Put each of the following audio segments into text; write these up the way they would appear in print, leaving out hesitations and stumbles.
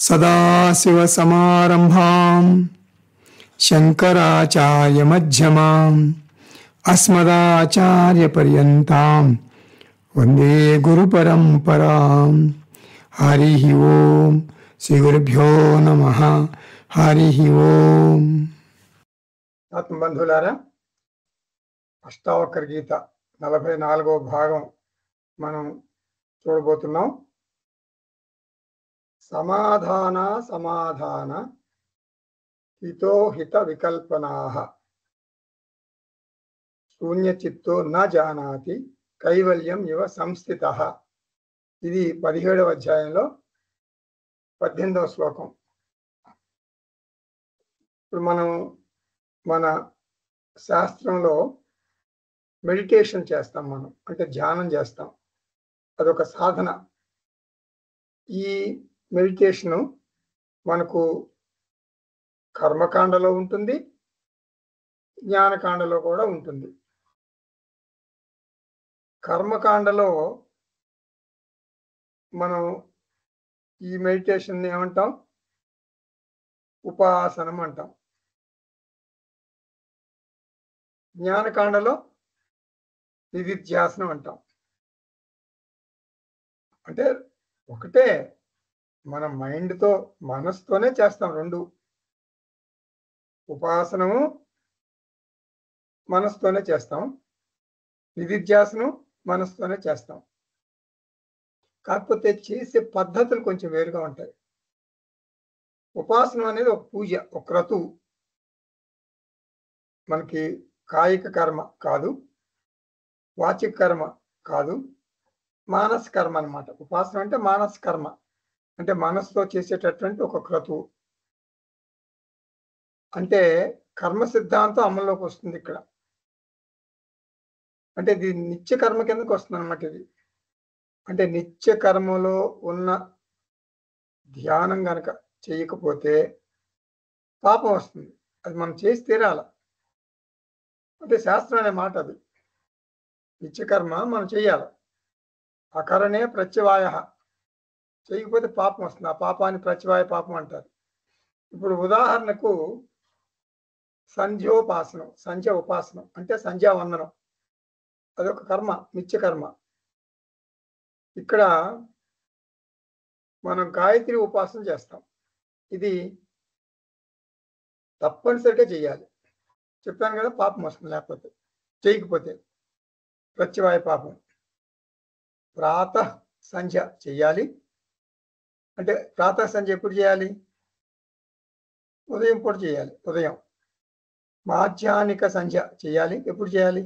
सदाशिवसमारम्भां शङ्कराचार्यमध्यमाम् अस्मदाचार्यपर्यन्तां वन्दे गुरुपरम्पराम्। हरिः ओम् श्रीगुरुभ्यो नमः। हरिः ओम्। ఆత్మబంధులారా, అష్టావక్ర గీత 44వ భాగం మనం చూడబోతున్నాం. సమాధాన సమాధాన హితోహిత వికల్పనాః శూన్యచిత్తో న జానాతి కైవల్యం ఇవ సంస్థితః. ఇది 17వ అధ్యాయంలో 18వ శ్లోకం. ఇప్పుడు మనం మన శాస్త్రంలో మెడిటేషన్ చేస్తాం, మనం అంటే ధ్యానం చేస్తాం. అదొక సాధన. ఈ మెడిటేషను మనకు కర్మకాండలో ఉంటుంది, జ్ఞానకాండలో కూడా ఉంటుంది. కర్మకాండలో మనం ఈ మెడిటేషన్ ఏమంటాం? ఉపాసనం అంటాం. జ్ఞానకాండలో నిధిధ్యాసనం అంటాం. అంటే ఒకటే, మన మైండ్తో మనసుతోనే చేస్తాం. రెండు, ఉపాసనము మనసుతోనే చేస్తాం, నిధిధ్యాసనం మనసుతోనే చేస్తాం. కాకపోతే చేసే పద్ధతులు కొంచెం వేరుగా ఉంటాయి. ఉపాసనం అనేది ఒక పూజ, ఒక క్రతువు. మనకి కాయిక కర్మ కాదు, వాచిక కర్మ కాదు, మానస కర్మ అన్నమాట. ఉపాసన అంటే మానస కర్మ, అంటే మనసుతో చేసేటటువంటి ఒక క్రతువు. అంటే కర్మ సిద్ధాంతం అమల్లోకి వస్తుంది ఇక్కడ. అంటే ఇది నిత్య కర్మ కిందకి వస్తుంది అన్నమాట. ఇది అంటే నిత్య కర్మలో ఉన్న ధ్యానం గనక చేయకపోతే పాపం వస్తుంది. అది మనం చేసి తీరాల. అంటే శాస్త్రం అనే మాట అది. నిత్యకర్మ మనం చెయ్యాలి. అకరణే ప్రత్యవాయ. చేయకపోతే పాపం వస్తుంది. ఆ పాపాన్ని ప్రత్యవాయ పాపం అంటారు. ఇప్పుడు ఉదాహరణకు సంధ్యోపాసనం, సంధ్య ఉపాసనం అంటే సంధ్యావందనం. అదొక కర్మ, నిత్యకర్మ. ఇక్కడ మనం గాయత్రి ఉపాసన చేస్తాం. ఇది తప్పనిసరిగా చేయాలి. చెప్పాను కదా, పాపం వస్తుంది లేకపోతే, చేయకపోతే ప్రత్యవాయ పాపం. ప్రాతః సంధ్య చెయ్యాలి. అంటే ప్రాతః సంధ్య ఎప్పుడు చేయాలి? ఉదయం పూట చేయాలి, ఉదయం. మాధ్యాహ్నిక సంధ్య చేయాలి. ఎప్పుడు చేయాలి?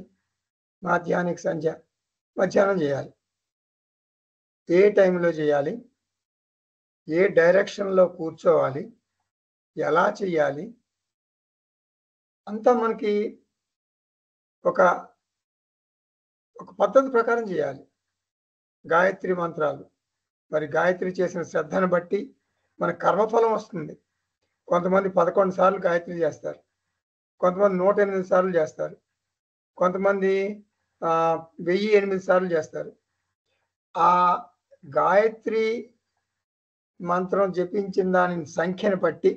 మాధ్యాహ్నిక సంధ్య మధ్యాహ్నం చేయాలి. ఏ టైంలో చేయాలి? ఏ డైరెక్షన్లో కూర్చోవాలి? ఎలా చేయాలి? అంతా మనకి ఒక పద్ధతి ప్రకారం చేయాలి. గాయత్రి మంత్రాలు, మరి గాయత్రి చేసిన శ్రద్ధను బట్టి మన కర్మఫలం వస్తుంది. కొంతమంది 11 సార్లు గాయత్రి చేస్తారు, కొంతమంది 108 సార్లు చేస్తారు, కొంతమంది 1008 సార్లు చేస్తారు. ఆ గాయత్రి మంత్రం జపించిన దాని సంఖ్యను బట్టి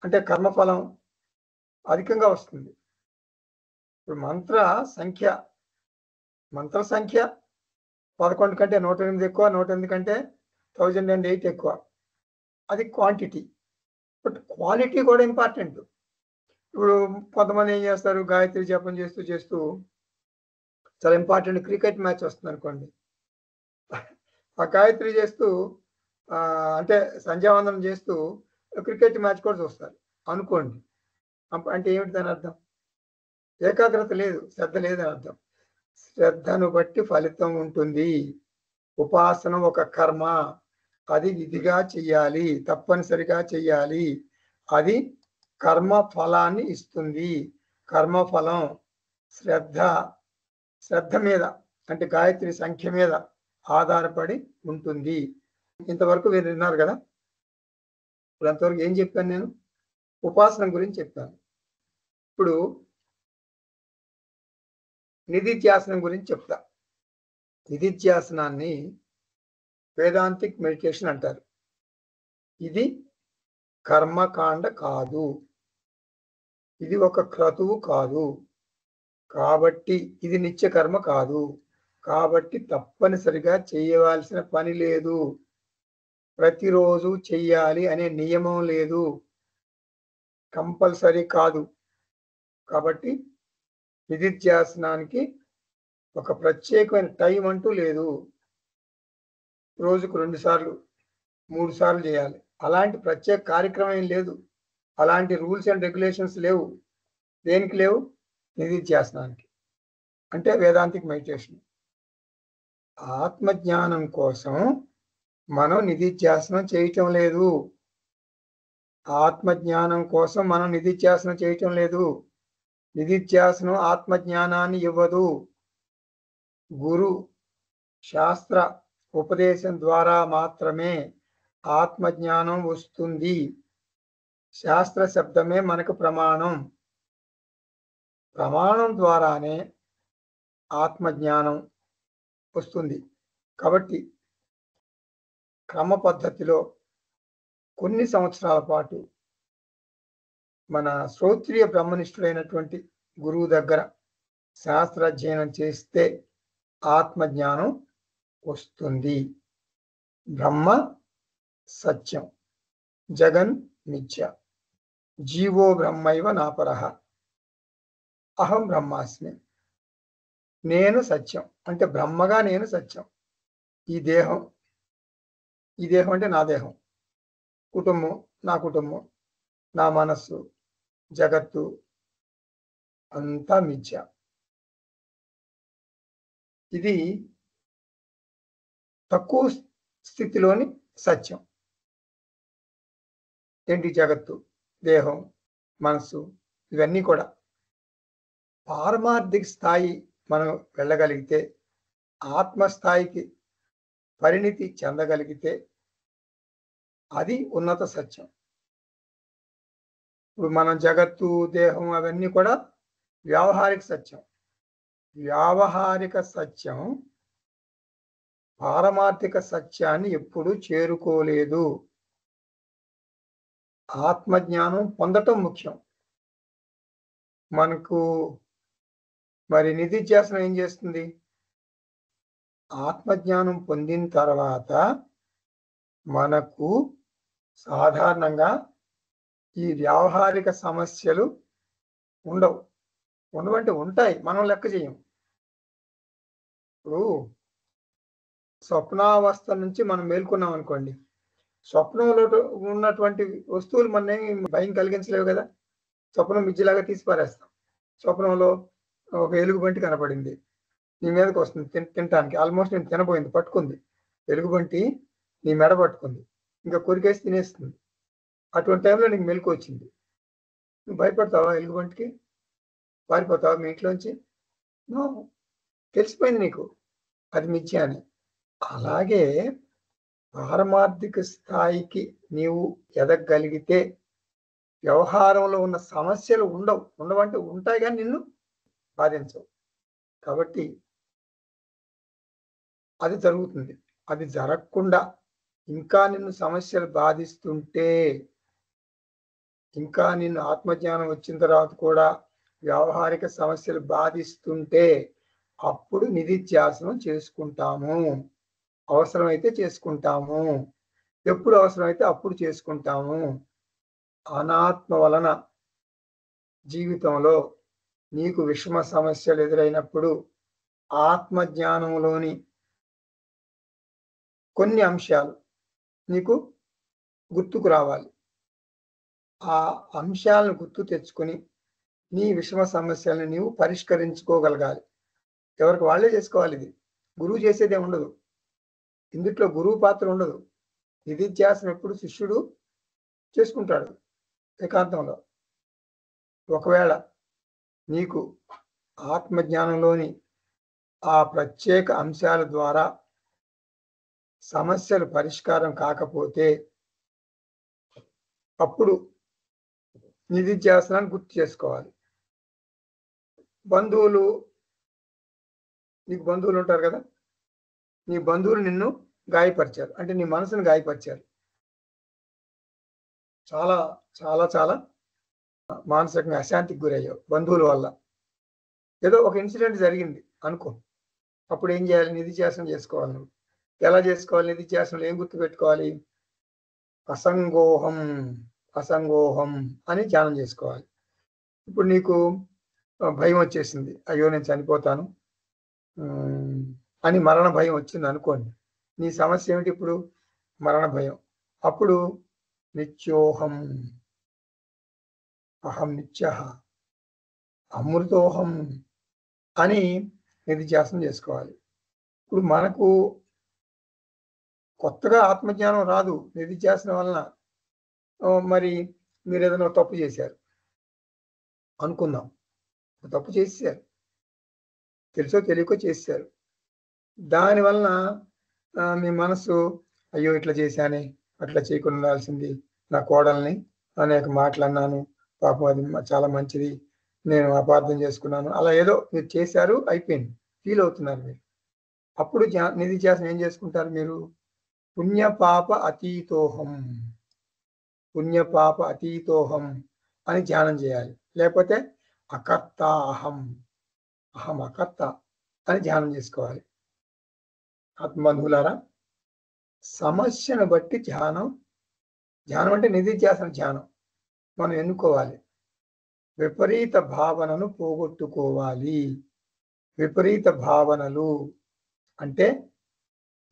అంటే కర్మఫలం అధికంగా వస్తుంది. ఇప్పుడు మంత్ర సంఖ్య 11 కంటే 108 ఎక్కువ, 108 కంటే 1008 ఎక్కువ. అది క్వాంటిటీ. బట్ క్వాలిటీ కూడా ఇంపార్టెంట్. ఇప్పుడు కొంతమంది ఏం చేస్తారు, గాయత్రి జపం చేస్తూ చేస్తూ చాలా ఇంపార్టెంట్ క్రికెట్ మ్యాచ్ వస్తుంది అనుకోండి, ఆ గాయత్రి చేస్తూ అంటే సంధ్యావందనం చేస్తూ క్రికెట్ మ్యాచ్ కూడా చూస్తారు అనుకోండి. అంటే ఏమిటి దాని అర్థం? ఏకాగ్రత లేదు, శ్రద్ధ లేదని అర్థం. శ్రద్ధను బట్టి ఫలితం ఉంటుంది. ఉపాసన ఒక కర్మ, అది విధిగా చెయ్యాలి, తప్పనిసరిగా చెయ్యాలి. అది కర్మ ఫలాన్ని ఇస్తుంది. కర్మఫలం శ్రద్ధ మీద అంటే గాయత్రి సంఖ్య మీద ఆధారపడి ఉంటుంది. ఇంతవరకు మీరు విన్నారు కదా. ఇప్పుడు అంతవరకు ఏం చెప్పాను నేను? ఉపాసన గురించి చెప్పాను. ఇప్పుడు నిధిధ్యాసనం గురించి చెప్తా. నిధిధ్యాసనాన్ని వేదాంతిక్ మెడిటేషన్ అంటారు. ఇది కర్మకాండ కాదు, ఇది ఒక క్రతువు కాదు, కాబట్టి ఇది నిత్య కర్మ కాదు, కాబట్టి తప్పనిసరిగా చేయవలసిన పని లేదు, ప్రతిరోజు చెయ్యాలి అనే నియమం లేదు, కంపల్సరీ కాదు. కాబట్టి నిధిధ్యాసనానికి ఒక ప్రత్యేకమైన టైం అంటూ లేదు. రోజుకు 2 సార్లు 3 సార్లు చేయాలి, అలాంటి ప్రత్యేక కార్యక్రమం ఏం లేదు, అలాంటి రూల్స్ అండ్ రెగ్యులేషన్స్ లేవు. దేనికి లేవు? నిధిధ్యాసనానికి, అంటే వేదాంతిక్ మెడిటేషన్. ఆత్మజ్ఞానం కోసం మనం నిధిధ్యాసనం చేయటం లేదు, ఆత్మజ్ఞానం కోసం మనం నిధిధ్యాసనం చేయటం లేదు. నిధిధ్యాసనం ఆత్మజ్ఞానాన్ని ఇవ్వదు. గురు శాస్త్ర ఉపదేశం ద్వారా మాత్రమే ఆత్మజ్ఞానం వస్తుంది. శాస్త్ర శబ్దమే మనకు ప్రమాణం, ప్రమాణం ద్వారానే ఆత్మజ్ఞానం వస్తుంది. కాబట్టి క్రమ పద్ధతిలో కొన్ని సంవత్సరాల పాటు మన శ్రోత్రియ బ్రహ్మనిష్ఠుడైనటువంటి గురువు దగ్గర శాస్త్రాధ్యయనం చేస్తే ఆత్మజ్ఞానం వస్తుంది. బ్రహ్మ సత్యం, జగన్ మిథ్య, జీవో బ్రహ్మైవ నాపరః, అహం బ్రహ్మాస్మి. నేను సత్యం అంటే బ్రహ్మగా నేను సత్యం. ఈ దేహం అంటే నా దేహం, కుటుంబం నా కుటుంబం, నా మనస్సు, జగత్తు అంతా మిథ్య. ఇది తక్కువ స్థితిలోని సత్యం. ఏంటి? జగత్తు, దేహం, మనస్సు ఇవన్నీ కూడా. పారమార్థిక స్థాయి మనం వెళ్ళగలిగితే, ఆత్మస్థాయికి పరిణితి చెందగలిగితే అది ఉన్నత సత్యం. ఇప్పుడు మనం జగత్తు, దేహం అవన్నీ కూడా వ్యావహారిక సత్యం. వ్యావహారిక సత్యం పారమార్థిక సత్యాన్ని ఎప్పుడూ చేరుకోలేదు. ఆత్మజ్ఞానం పొందటం ముఖ్యం. మనకు మరి నిధిధ్యాసనం ఏం చేస్తుంది? ఆత్మజ్ఞానం పొందిన తర్వాత మనకు సాధారణంగా ఈ వ్యావహారిక సమస్యలు ఉండవు. ఉండవంటే ఉంటాయి, మనం లెక్క చేయం. ఇప్పుడు స్వప్నావస్థ నుంచి మనం మేల్కొన్నాం అనుకోండి, స్వప్నంలో ఉన్నటువంటి వస్తువులు మనని భయం కలిగించలేవు కదా. స్వప్నం మిజ్జిలాగా తీసి పారేస్తాం. స్వప్నంలో ఒక ఎలుగుబంటి కనపడింది, నీ మీదకి వస్తుంది తినటానికి. ఆల్మోస్ట్ నేను తినబోయింది, పట్టుకుంది ఎలుగుబంటి, నీ మెడ పట్టుకుంది, ఇంకా కొరికేసి తినేస్తుంది. అటువంటి టైంలో నీకు మెలకు వచ్చింది, నువ్వు భయపడతావా? ఎలుగుబంటికి పారిపోతావా మీ ఇంట్లోంచి? తెలిసిపోయింది నీకు అది మిథ్య అని. అలాగే పారమార్థిక స్థాయికి నీవు ఎదగగలిగితే వ్యవహారంలో ఉన్న సమస్యలు ఉండవంటే ఉంటాయి కానీ నిన్ను బాధించవు. కాబట్టి అది జరుగుతుంది. అది జరగకుండా ఇంకా నిన్ను సమస్యలు బాధిస్తుంటే, ఇంకా నిన్ను ఆత్మజ్ఞానం వచ్చిన తర్వాత కూడా వ్యావహారిక సమస్యలు బాధిస్తుంటే అప్పుడు నిధిధ్యాసనం చేసుకుంటాము. అవసరమైతే చేసుకుంటాము, ఎప్పుడు అవసరమైతే అప్పుడు చేసుకుంటాము. అనాత్మ వలన జీవితంలో నీకు విషమ సమస్యలు ఎదురైనప్పుడు ఆత్మజ్ఞానంలోని కొన్ని అంశాలు నీకు గుర్తుకు రావాలి. ఆ అంశాలను గుర్తు తెచ్చుకొని నీ విషమ సమస్యలను నీవు పరిష్కరించుకోగలగాలి. ఎవరికి వాళ్ళే చేసుకోవాలి. ఇది గురువు చేసేదే ఉండదు, ఇందుట్లో గురువు పాత్ర ఉండదు. నిధిధ్యాసనం ఎప్పుడు శిష్యుడు చేసుకుంటాడు ఏకాంతంలో. ఒకవేళ నీకు ఆత్మజ్ఞానంలోని ఆ ప్రత్యేక అంశాల ద్వారా సమస్యలు పరిష్కారం కాకపోతే అప్పుడు నిధిధ్యాసనాన్ని గుర్తు చేసుకోవాలి. నీకు బంధువులు ఉంటారు కదా, నీ బంధువులు నిన్ను గాయపరిచారు అంటే నీ మనసును గాయపరిచారు. చాలా చాలా చాలా మానసికంగా అశాంతికి గురయ్యావు బంధువుల వల్ల. ఏదో ఒక ఇన్సిడెంట్ జరిగింది అనుకో, అప్పుడు ఏం చేయాలి? నిధిధ్యాసనం చేసుకోవాలి. నువ్వు ఎలా చేసుకోవాలి? నిధిధ్యాసనలో ఏం గుర్తుపెట్టుకోవాలి? అసంగోహం అసంగోహం అని ధ్యానం చేసుకోవాలి. ఇప్పుడు నీకు భయం వచ్చేసింది, అయ్యో నేను చనిపోతాను అని మరణ భయం వచ్చింది అనుకోండి. నీ సమస్య ఏమిటి ఇప్పుడు? మరణ భయం. అప్పుడు నిత్యోహం అహం నిత్య అమృతోహం అని నిధిధ్యాసనం చేసుకోవాలి. ఇప్పుడు మనకు కొత్తగా ఆత్మజ్ఞానం రాదు నిధిధ్యాసనం వలన. మరి మీరు ఏదైనా తప్పు చేశారు అనుకుందాం, తప్పు చేశారు, తెలుసో తెలియకో చేశారు. దానివలన మీ మనసు అయ్యో ఇట్లా చేశానే, అట్లా చేయకుండా ఉండాల్సింది, నా కోడల్ని అనేక మాటలు అన్నాను, పాపం అది చాలా మంచిది, నేను అపార్థం చేసుకున్నాను, అలా ఏదో మీరు చేశారు, అయిపోయింది, ఫీల్ అవుతున్నారు మీరు. అప్పుడు నిధిధ్యాసనం ఏం చేసుకుంటారు మీరు? పుణ్యపాప అతీతోహం పుణ్యపాప అతీతోహం అని ధ్యానం చేయాలి. లేకపోతే అకర్త అహం అహం అకర్త అని ధ్యానం చేసుకోవాలి. ఆత్మబంధువులారా, సమస్యను బట్టి ధ్యానం అంటే నిధిధ్యాసన ధ్యానం మనం ఎన్నుకోవాలి. విపరీత భావనను పోగొట్టుకోవాలి. విపరీత భావనలు అంటే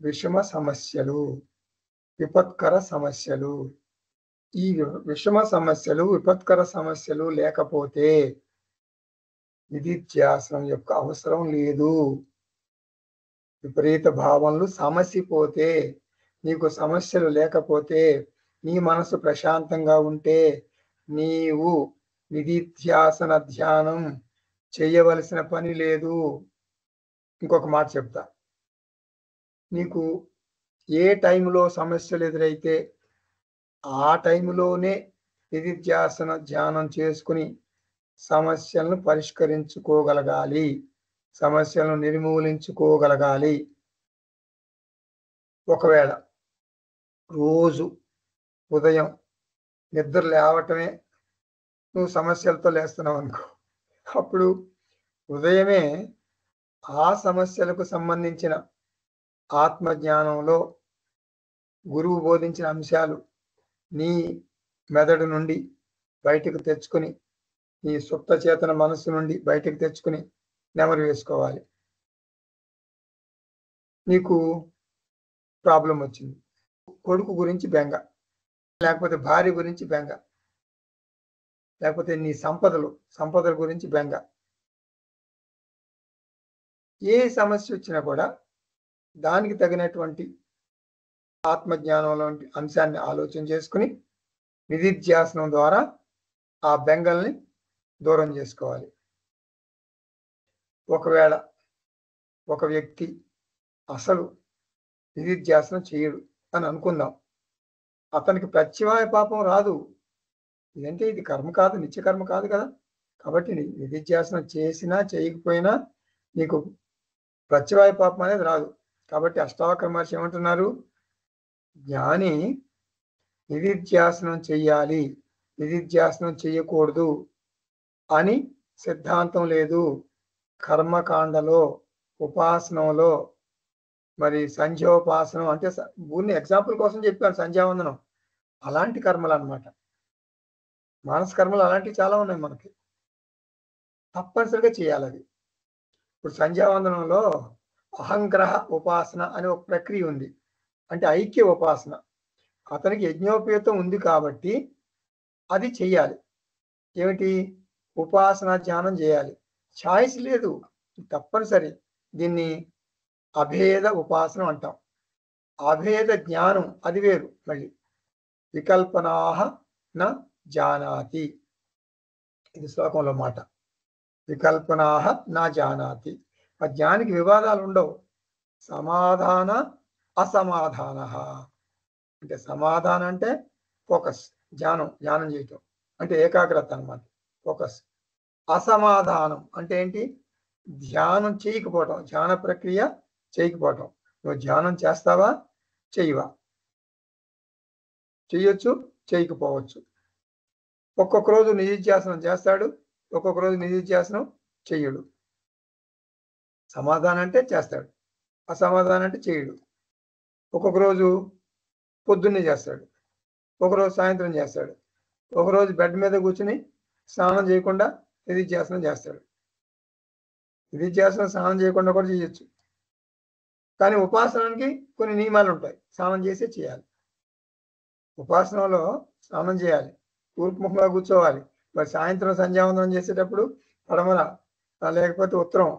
విషమ సమస్యలు, విపత్కర సమస్యలు. ఈ విషమ సమస్యలు, విపత్కర సమస్యలు లేకపోతే నిధిధ్యాసనం యొక్క అవసరం లేదు. విపరీత భావనలు సమసిపోతే, నీకు సమస్యలు లేకపోతే, నీ మనసు ప్రశాంతంగా ఉంటే నీవు నిధిధ్యాసన ధ్యానం చేయవలసిన పని లేదు. ఇంకొక మాట చెప్తా, నీకు ఏ టైంలో సమస్యలు ఎదురైతే ఆ టైంలోనే నిధిధ్యాసన ధ్యానం చేసుకుని సమస్యలను పరిష్కరించుకోగలగాలి, సమస్యలను నిర్మూలించుకోగలగాలి. ఒకవేళ రోజు ఉదయం నిద్ర లేవటమే నువ్వు సమస్యలతో లేస్తున్నావు అనుకో, అప్పుడు ఉదయమే ఆ సమస్యలకు సంబంధించిన ఆత్మజ్ఞానంలో గురువు బోధించిన అంశాలు నీ మెదడు నుండి బయటకు తెచ్చుకొని, నీ సుప్త చేతన మనస్సు నుండి బయటకు తెచ్చుకుని నెమరు వేసుకోవాలి. నీకు ప్రాబ్లం వచ్చింది, కొడుకు గురించి బెంగ, లేకపోతే భార్య గురించి బెంగ, లేకపోతే నీ సంపదల గురించి బెంగ. ఏ సమస్య వచ్చినా కూడా దానికి తగినటువంటి ఆత్మజ్ఞానంలో అంశాన్ని ఆలోచన చేసుకుని నిధిధ్యాసనం ద్వారా ఆ బెంగల్ని దూరం చేసుకోవాలి. ఒకవేళ ఒక వ్యక్తి అసలు నిధిధ్యాసనం చేయడు అని అనుకుందాం, అతనికి ప్రత్యవాయ పాపం రాదు. ఇదంటే ఇది కర్మ కాదు, నిత్యకర్మ కాదు కదా. కాబట్టి నిధిధ్యాసనం చేసినా చేయకపోయినా నీకు ప్రత్యవాయ పాపం అనేది రాదు. కాబట్టి అష్టావక్ర మహర్షి ఏమంటున్నారు? జ్ఞాని నిధిధ్యాసనం చెయ్యాలి, నిధిధ్యాసనం చెయ్యకూడదు అని సిద్ధాంతం లేదు. కర్మకాండలో, ఉపాసనంలో, మరి సంధ్యోపాసనం అంటే ఊరిని ఎగ్జాంపుల్ కోసం చెప్పాను, సంధ్యావందనం అలాంటి కర్మలు అన్నమాట. మానస కర్మలు అలాంటివి చాలా ఉన్నాయి మనకి, తప్పనిసరిగా చేయాలి అది. ఇప్పుడు సంధ్యావందనంలో అహంగ్రహ ఉపాసన అనే ఒక ప్రక్రియ ఉంది, అంటే ఐక్య ఉపాసన. అతనికి యజ్ఞోపేతం ఉంది కాబట్టి అది చెయ్యాలి. ఏమిటి? ఉపాసన ధ్యానం చేయాలి. ఛాయిస్ లేదు, తప్పనిసరి. దీన్ని అభేద ఉపాసన అంటాం. అభేద జ్ఞానం అది వేరు. మళ్ళీ వికల్పనాహ న జానాతి, ఇది శ్లోకంలో మాట. వికల్పనాహ నా జానాతి. ఆ జ్ఞానికి వివాదాలు ఉండవు. సమాధాన అసమాధాన అంటే, సమాధానం అంటే ఫోకస్, ధ్యానం చేయటం అంటే ఏకాగ్రత అన్నమాట, ఫోకస్. అసమాధానం అంటే ఏంటి? ధ్యానం చేయకపోవటం, ధ్యాన ప్రక్రియ చేయకపోవటం. నువ్వు ధ్యానం చేస్తావా, చెయ్యవా? చెయ్యొచ్చు, చేయకపోవచ్చు. ఒక్కొక్క రోజు నిధిధ్యాసనం చేస్తాడు, ఒక్కొక్క రోజు నిధిధ్యాసనం చెయ్యడు. సమాధానం అంటే చేస్తాడు, అసమాధానం అంటే చేయడు. ఒక్కొక్క రోజు పొద్దున్నే చేస్తాడు, ఒకరోజు సాయంత్రం చేస్తాడు, ఒకరోజు బెడ్ మీద కూర్చుని స్నానం చేయకుండా నిధిధ్యాసనం చేస్తాడు. నిధిధ్యాసనం స్నానం చేయకుండా కూడా చేయొచ్చు, కానీ ఉపాసనానికి కొన్ని నియమాలు ఉంటాయి. స్నానం చేసే చేయాలి. ఉపాసనలో స్నానం చేయాలి, తూర్పుముఖంగా కూర్చోవాలి. మరి సాయంత్రం సంధ్యావందనం చేసేటప్పుడు పడమర లేకపోతే ఉత్తరం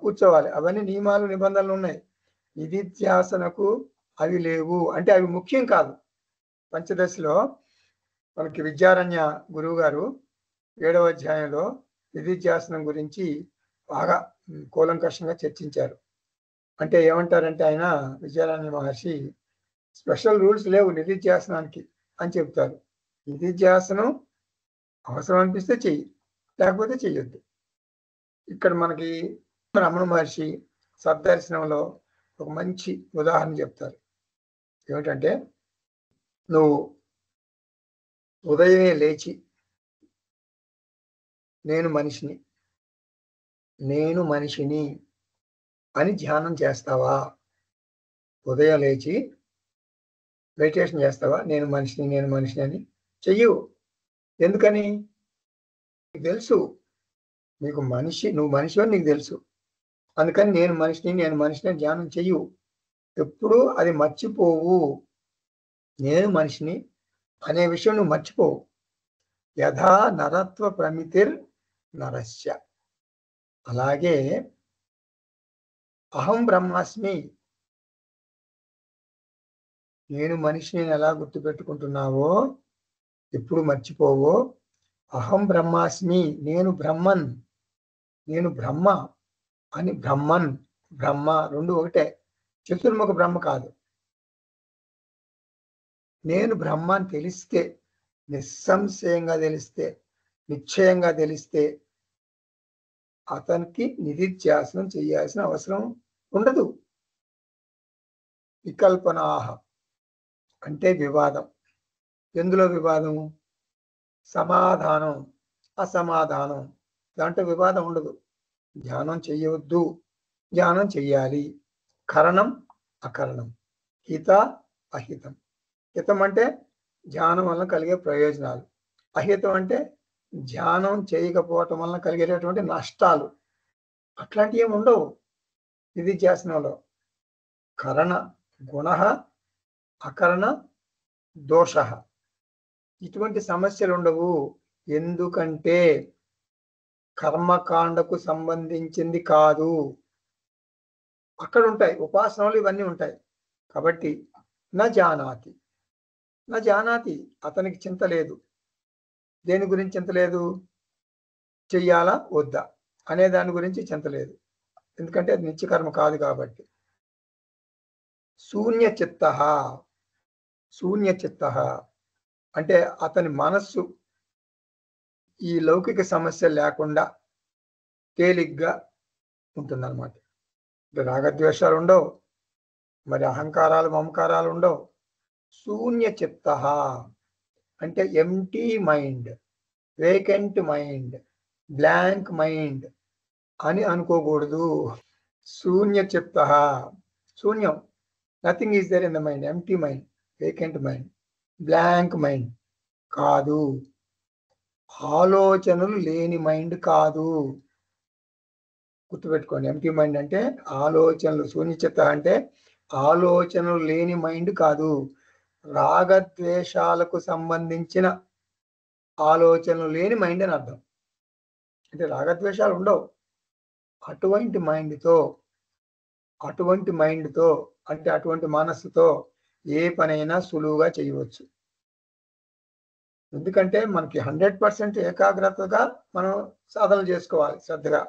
కూర్చోవాలి. అవన్నీ నియమాలు నిబంధనలు ఉన్నాయి. నిధిధ్యాసనకు అవి లేవు, అంటే అవి ముఖ్యం కాదు. పంచదశలో మనకి విద్యారణ్య గురువు గారు 7వ అధ్యాయంలో నిధిధ్యాసనం గురించి బాగా కూలంకషంగా చర్చించారు. అంటే ఏమంటారంటే ఆయన విద్యారణ్య మహర్షి స్పెషల్ రూల్స్ లేవు నిధిధ్యాసనానికి అని చెప్తారు. నిధిధ్యాసనం అవసరం అనిపిస్తే చెయ్యి, లేకపోతే చెయ్యొద్దు. ఇక్కడ మనకి రమణ మహర్షి సద్దర్శనంలో ఒక మంచి ఉదాహరణ చెప్తారు. ఏమిటంటే, నువ్వు ఉదయమే లేచి నేను మనిషిని అని ధ్యానం చేస్తావా? ఉదయం లేచి మెడిటేషన్ చేస్తావా? నేను మనిషిని అని చెయ్యు. ఎందుకని? నీకు తెలుసు, నువ్వు మనిషి అని నీకు తెలుసు. అందుకని నేను మనిషిని ధ్యానం చెయ్యు. ఎప్పుడు అది మర్చిపోవు. నేను మనిషిని అనే విషయం నువ్వు మర్చిపోవు. యథా నరత్వ ప్రమితిర్ నరస్య, అలాగే అహం బ్రహ్మాస్మి, నేను మనిషిని ఎలా గుర్తుపెట్టుకుంటున్నావో, ఎప్పుడు మర్చిపోవో. అహం బ్రహ్మాస్మి, నేను బ్రహ్మ అని. బ్రహ్మ రెండు ఒకటే, చతుర్ముఖ బ్రహ్మ కాదు. నేను బ్రహ్మ అని తెలిస్తే, నిస్సంశయంగా తెలిస్తే, నిశ్చయంగా తెలిస్తే అతనికి నిధిధ్యాసనం చేయాల్సిన అవసరం ఉండదు. వికల్పనాహ అంటే వివాదం. ఎందులో వివాదం? సమాధానం, అసమాధానం, దాంట్లో వివాదం ఉండదు. ధ్యానం చెయ్యవద్దు, ధ్యానం చెయ్యాలి. కరణం, అకరణం, హిత, అహితం. హితం అంటే ధ్యానం వలన కలిగే ప్రయోజనాలు, అహితం అంటే ధ్యానం చేయకపోవటం వలన కలిగేటటువంటి నష్టాలు. అట్లాంటివి ఏమి ఉండవు నిధిధ్యాసనంలో. కరణ గుణ, అకరణ దోష, ఇటువంటి సమస్యలు ఉండవు. ఎందుకంటే కర్మకాండకు సంబంధించింది కాదు. అక్కడ ఉంటాయి ఉపాసనలు, ఇవన్నీ ఉంటాయి. కాబట్టి నా జానాతి, అతనికి చింత లేదు. దేని గురించి చింత లేదు? చెయ్యాలా వద్దా అనే దాని గురించి చింత లేదు, ఎందుకంటే అది నిత్యకర్మ కాదు కాబట్టి. శూన్యచిత్త అంటే అతని మనస్సు ఈ లౌకిక సమస్య లేకుండా తేలిగ్గా ఉంటుందన్నమాట. రాగద్వేషాలు ఉండవు, మరి అహంకారాలు మమకారాలు ఉండవు. శూన్యచిత్త అంటే empty mind, vacant mind, blank mind అని అనుకోకూడదు. శూన్యచిత్త, శూన్యం, nothing is there in the mind. Empty mind, vacant mind, blank mind కాదు. ఆలోచనలు లేని మైండ్ కాదు. గుర్తుపెట్టుకోండి, ఎంటీ మైండ్ అంటే ఆలోచనలు, శూన్యచిత్త అంటే ఆలోచనలు లేని మైండ్ కాదు. రాగద్వేషాలకు సంబంధించిన ఆలోచనలు లేని మైండ్ అని అర్థం. అంటే రాగద్వేషాలు ఉండవు. అటువంటి మైండ్తో అంటే అటువంటి మనస్సుతో ఏ పనైనా సులువుగా చేయవచ్చు. ఎందుకంటే మనకి 100% ఏకాగ్రతగా మనం సాధన చేసుకోవాలి శ్రద్ధగా.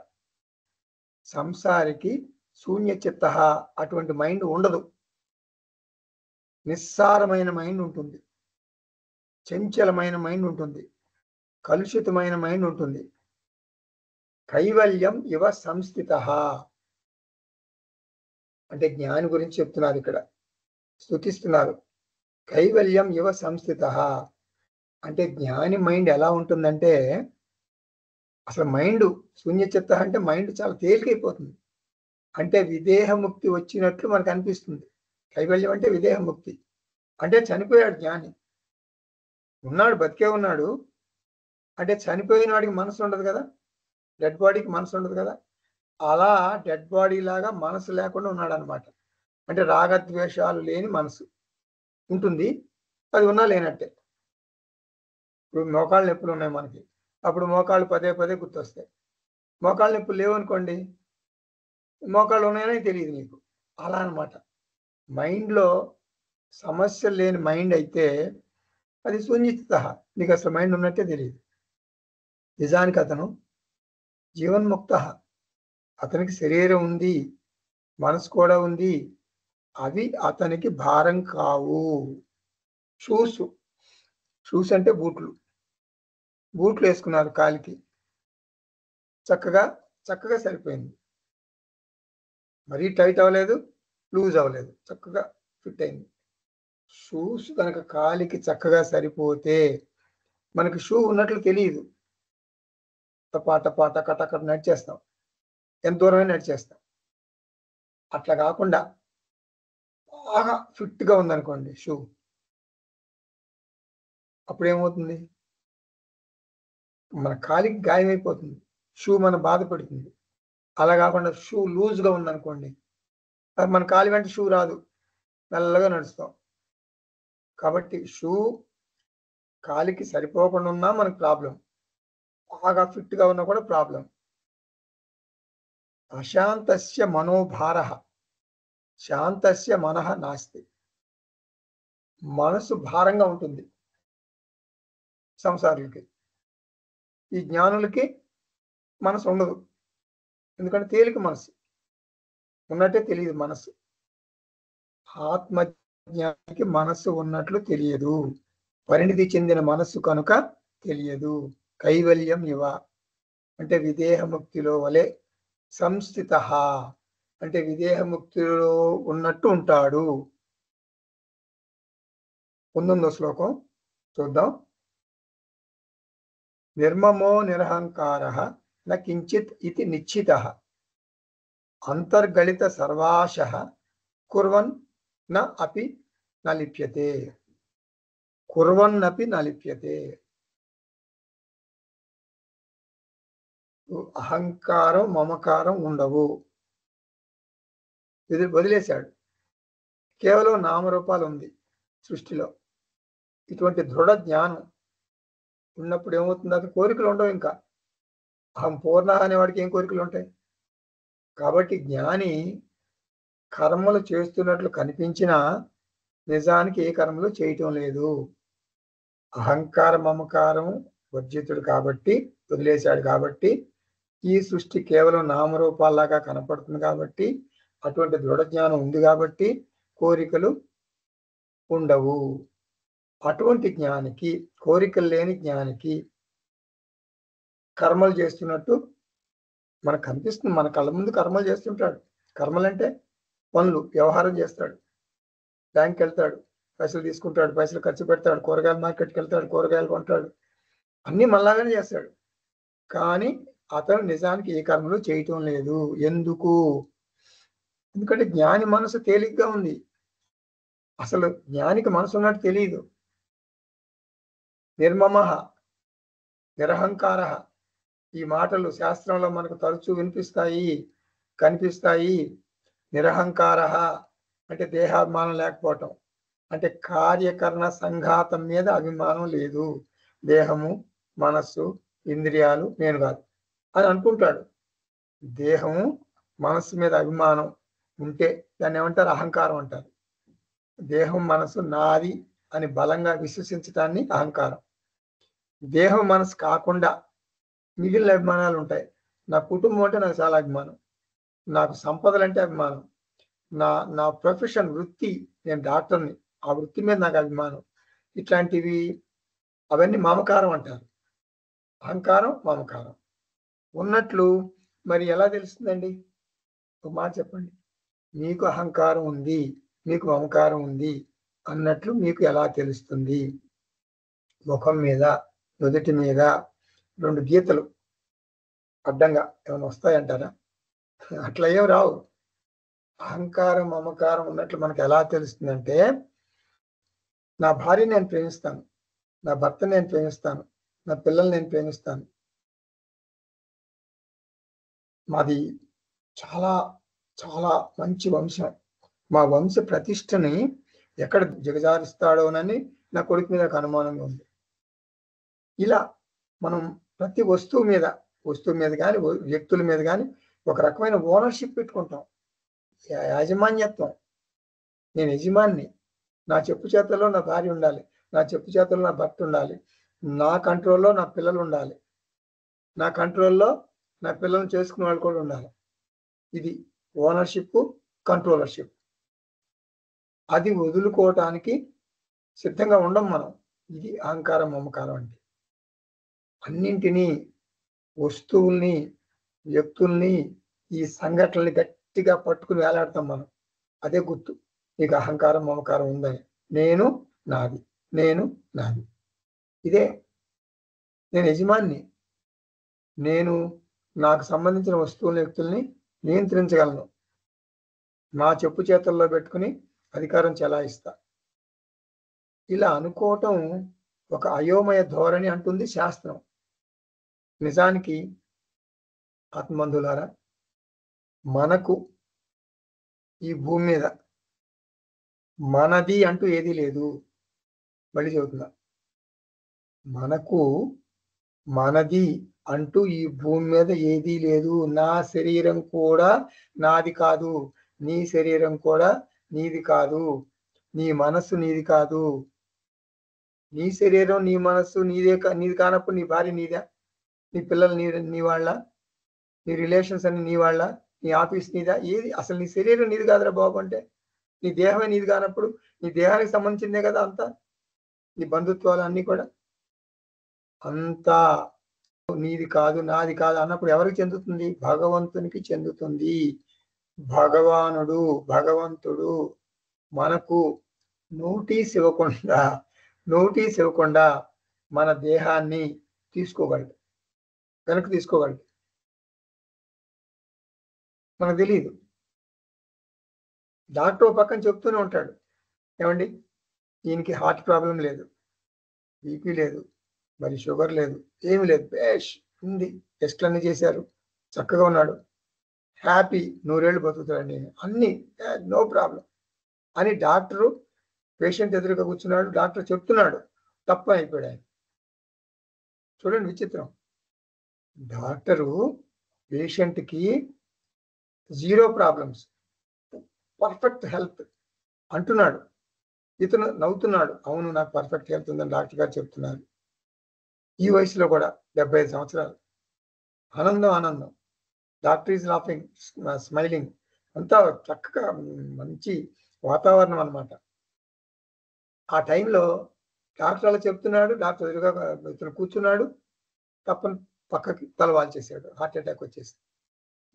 సంసారికి శూన్యచిత్త అటువంటి మైండ్ ఉండదు. నిస్సారమైన మైండ్ ఉంటుంది, చంచలమైన మైండ్ ఉంటుంది, కలుషితమైన మైండ్ ఉంటుంది. కైవల్యం ఇవ సంస్థిత అంటే జ్ఞాని గురించి చెప్తున్నారు ఇక్కడ, స్తుతిస్తున్నారు. కైవల్యం ఇవ సంస్థిత, అంటే జ్ఞాని మైండ్ ఎలా ఉంటుందంటే, అసలు మైండ్ శూన్యచిత్త అంటే మైండ్ చాలా తేలికైపోతుంది. అంటే విదేహముక్తి వచ్చినట్లు మనకు అనిపిస్తుంది. కైవల్యం అంటే విదేహముక్తి. అంటే చనిపోయాడు జ్ఞాని. ఉన్నాడు, బతికే ఉన్నాడు. అంటే చనిపోయిన వాడికి మనసు ఉండదు కదా, డెడ్ బాడీకి మనసు ఉండదు కదా. అలా డెడ్ బాడీ లాగా మనసు లేకుండా ఉన్నాడు అనమాట. అంటే రాగద్వేషాలు లేని మనసు ఉంటుంది. అది ఉన్నా లేనట్టే. ఇప్పుడు మోకాళ్ళ నొప్పులు ఉన్నాయి మనకి, అప్పుడు మోకాళ్ళు పదే పదే గుర్తొస్తాయి. మోకాళ్ళ నొప్పులు లేవు అనుకోండి, మోకాళ్ళు ఉన్నాయని తెలియదు నీకు. అలా అనమాట. మైండ్లో సమస్యలు లేని మైండ్ అయితే అది శూన్యత. నీకు అసలు మైండ్ ఉన్నట్టే తెలియదు. నిజానికి అతను జీవన్ముక్త. అతనికి శరీరం ఉంది, మనసు కూడా ఉంది. అవి అతనికి భారం కావు. షూస్ అంటే బూట్లు వేసుకున్నారు కాలికి, చక్కగా సరిపోయింది. మరీ టైట్ అవ్వలేదు, లూజ్ అవ్వలేదు, చక్కగా ఫిట్ అయింది. షూస్ కనుక కాలికి చక్కగా సరిపోతే మనకి షూ ఉన్నట్లు తెలియదు. టపా టక నడిచేస్తాం, ఎంత దూరమైనా నడిచేస్తాం. అట్లా కాకుండా బాగా ఫిట్గా ఉందనుకోండి షూ, అప్పుడు ఏమవుతుంది, మన కాలికి గాయమైపోతుంది, షూ మన బాధ పెడుతుంది. అలా కాకుండా షూ లూజ్గా ఉందనుకోండి, మన కాలి వెంట షూ రాదు, మెల్లగా నడుస్తాం. కాబట్టి షూ కాలికి సరిపోకుండా ఉన్నా మనకు ప్రాబ్లం, బాగా ఫిట్గా ఉన్నా కూడా ప్రాబ్లం. అశాంతస్య మనోభార శాంతస్య మనః నాస్తి. మనసు భారంగా ఉంటుంది సంసారులకి. ఈ జ్ఞానులకి మనసు ఉండదు, ఎందుకంటే తేలిక మనసు ఉన్నట్టే తెలియదు. మనసు ఆత్మజ్ఞానికి మనస్సు ఉన్నట్లు తెలియదు, పరిణితి చెందిన మనస్సు కనుక తెలియదు. కైవల్యం ఇవ అంటే విదేహముక్తిలో వలె, సంస్థిత అంటే విదేహముక్తిలో ఉన్నట్టు ఉంటాడు. ముందుందో శ్లోకం చూద్దాం. నిర్మమో నిరహంకారః న కించిత్ ఇతి నిశ్చితః అంతర్గళిత సర్వాశః కుర్వన్ న అపి న లిప్యతే. కుర్వన్నపి న లిప్యతే. అహంకారం మమకారం ఉండవు, ఇది వదిలేశాడు. కేవలం నామరూపాలు ఉంది సృష్టిలో. ఇటువంటి దృఢ జ్ఞానం ఉన్నప్పుడు ఏమవుతుంది, అది కోరికలు ఉండవు. ఇంకా అహం పూర్ణ అనేవాడికి ఏం కోరికలు ఉంటాయి? కాబట్టి జ్ఞాని కర్మలు చేస్తున్నట్లు కనిపించినా నిజానికి ఏ కర్మలు చేయటం లేదు. అహంకార మమకారం వర్జితుడు కాబట్టి, వదిలేశాడు కాబట్టి, ఈ సృష్టి కేవలం నామరూపాల్లాగా కనపడుతుంది కాబట్టి, అటువంటి దృఢ జ్ఞానం ఉంది కాబట్టి కోరికలు ఉండవు. అటువంటి జ్ఞానికి, కోరికలు లేని జ్ఞానికి కర్మలు చేస్తున్నట్టు మనకు కనిపిస్తుంది. మన కళ్ళ ముందు కర్మలు చేస్తుంటాడు. కర్మలు అంటే పనులు, వ్యవహారం చేస్తాడు. బ్యాంక్కి వెళ్తాడు, పైసలు తీసుకుంటాడు, పైసలు ఖర్చు పెడతాడు, కూరగాయల మార్కెట్కి వెళ్తాడు, కూరగాయలు కొంటాడు, అన్నీ మనలాగానే చేస్తాడు. కానీ అతను నిజానికి ఏ కర్మలు చేయటం లేదు. ఎందుకు? ఎందుకంటే జ్ఞాని మనసు తేలిగ్గా ఉంది. అసలు జ్ఞానికి మనసు ఉన్నట్టు తెలియదు. నిర్మమః నిరహంకారః, ఈ మాటలు శాస్త్రంలో మనకు తరచూ వినిపిస్తాయి, కనిపిస్తాయి. నిరహంకారః అంటే దేహాభిమానం లేకపోవటం, అంటే కార్యకరణ సంఘాతం మీద అభిమానం లేదు. దేహము, మనస్సు, ఇంద్రియాలు నేను కాదు అని అనుకుంటాడు. దేహము మనస్సు మీద అభిమానం ఉంటే దాన్ని ఏమంటారు? అహంకారం అంటారు. దేహం మనసు నాది అని బలంగా విశ్వసించటాన్ని అహంకారం. దేహం మనసు కాకుండా మిగిలిన అభిమానాలు ఉంటాయి. నా కుటుంబం అంటే నాకు చాలా అభిమానం, నాకు సంపదలు అంటే అభిమానం, నా ప్రొఫెషన్, వృత్తి, నేను డాక్టర్ని, ఆ వృత్తి మీద నాకు అభిమానం. ఇట్లాంటివి అవన్నీ మమకారం అంటారు. అహంకారం మమకారం ఉన్నట్లు మరి ఎలా తెలుస్తుందండి? ఒక మాట చెప్పండి. మీకు అహంకారం ఉంది, మీకు మమకారం ఉంది అన్నట్లు మీకు ఎలా తెలుస్తుంది? ముఖం మీద, నుదుటి మీద 2 గీతలు అడ్డంగా ఏమైనా వస్తాయంటారా? అట్లా ఏం రావు. అహంకారం, మమకారం ఉన్నట్లు మనకు ఎలా తెలుస్తుందంటే, నా భార్య నేను ప్రేమిస్తాను, నా భర్త నేను ప్రేమిస్తాను, నా పిల్లల్ని నేను ప్రేమిస్తాను, మాది చాలా చాలా మంచి వంశం, మా వంశ ప్రతిష్టని ఎక్కడ దిగజారుస్తాడోనని నా కొడుకు మీద నాకు అనుమానంగా ఉంది. ఇలా మనం ప్రతి వస్తువు మీద కానీ, వ్యక్తుల మీద కానీ ఒక రకమైన ఓనర్షిప్ పెట్టుకుంటాం. యాజమాన్యత్వం. నేను యజమాన్ని, నా చెప్పు చేతల్లో నా భార్య ఉండాలి, నా చెప్పు చేతల్లో నా భర్త ఉండాలి, నా కంట్రోల్లో నా పిల్లలు ఉండాలి, నా కంట్రోల్లో నా పిల్లల్ని చేసుకునే వాళ్ళు కూడా ఉండాలి. ఇది ఓనర్షిప్, కంట్రోలర్షిప్. అది వదులుకోవటానికి సిద్ధంగా ఉండం మనం. ఇది అహంకారం, మమకారం అంటే. అన్నింటినీ, వస్తువుల్ని, వ్యక్తుల్ని, ఈ సంఘటనల్ని గట్టిగా పట్టుకుని వేలాడతాం మనం. అదే గుర్తు నీకు అహంకారం, మమకారం ఉందని. నేను నాది, నేను నాది. ఇదే నేను యజమాన్ని, నేను నాకు సంబంధించిన వస్తువుల, వ్యక్తుల్ని నియంత్రించగలను, నా చెప్పు చేతుల్లో పెట్టుకుని అధికారం చెలాయిస్తా. ఇలా అనుకోవటం ఒక అయోమయ ధోరణి అంటుంది శాస్త్రం. నిజానికి ఆత్మబంధువులారా, మనకు ఈ భూమి మీద మనది అంటూ ఏదీ లేదు. మళ్ళీ చెబుతున్నా, మనకు మనది అంటూ ఈ భూమి మీద ఏదీ లేదు. నా శరీరం కూడా నాది కాదు, నీ శరీరం కూడా నీది కాదు, నీ మనస్సు నీది కాదు. నీ శరీరం, నీ మనస్సు నీది కానప్పుడు నీ భార్య నీదా, నీ పిల్లలు నీ వాళ్ళ, నీ రిలేషన్స్ అన్ని నీ వాళ్ళ, నీ ఆఫీస్ నీదా? ఏది అసలు నీ శరీరం నీది కాదురా బాబు. అంటే నీ దేహమే నీది కానప్పుడు నీ దేహానికి సంబంధించిందే కదా అంతా. నీ బంధుత్వాలు అన్నీ కూడా అంతా నీది కాదు, నాది కాదు అన్నప్పుడు ఎవరికి చెందుతుంది? భగవంతునికి చెందుతుంది. భగవంతుడు మనకు నోటీస్ ఇవ్వకుండా మన దేహాన్ని తీసుకోగలడు, వెనక్కి తీసుకోగలడు. మనకు తెలియదు. డాక్టర్ పక్కన చెప్తూనే ఉంటాడు, ఏమండి ఈయనకి హార్ట్ ప్రాబ్లం లేదు, బీపీ లేదు, మరి షుగర్ లేదు, ఏమి లేదు, బేష్ ఉంది, టెస్ట్లన్నీ చేశారు, చక్కగా ఉన్నాడు, హ్యాపీ, 100 ఏళ్ళు బతుకుతాడండి, అన్ని నో ప్రాబ్లం అని డాక్టరు పేషెంట్ ఎదురుగా కూర్చున్నాడు, డాక్టర్ చెప్తున్నాడు, తప్ప అయిపోయాడు ఆయన. చూడండి విచిత్రం. డాక్టరు పేషెంట్కి 0 ప్రాబ్లమ్స్, పర్ఫెక్ట్ హెల్త్ అంటున్నాడు, ఇతను నవ్వుతున్నాడు, అవును నాకు పర్ఫెక్ట్ హెల్త్ ఉందని డాక్టర్ గారు చెప్తున్నారు. ఈ వయసులో కూడా 75 సంవత్సరాలు, ఆనందం. డాక్టర్ ఈజ్ లాఫింగ్, స్మైలింగ్, అంతా చక్కగా మంచి వాతావరణం అన్నమాట. ఆ టైంలో డాక్టర్ అలా చెప్తున్నాడు, డాక్టర్ ఎదురుగా ఇతను కూర్చున్నాడు, తప్పని పక్కకి తల వాల్చేసాడు, హార్ట్ అటాక్ వచ్చేసి,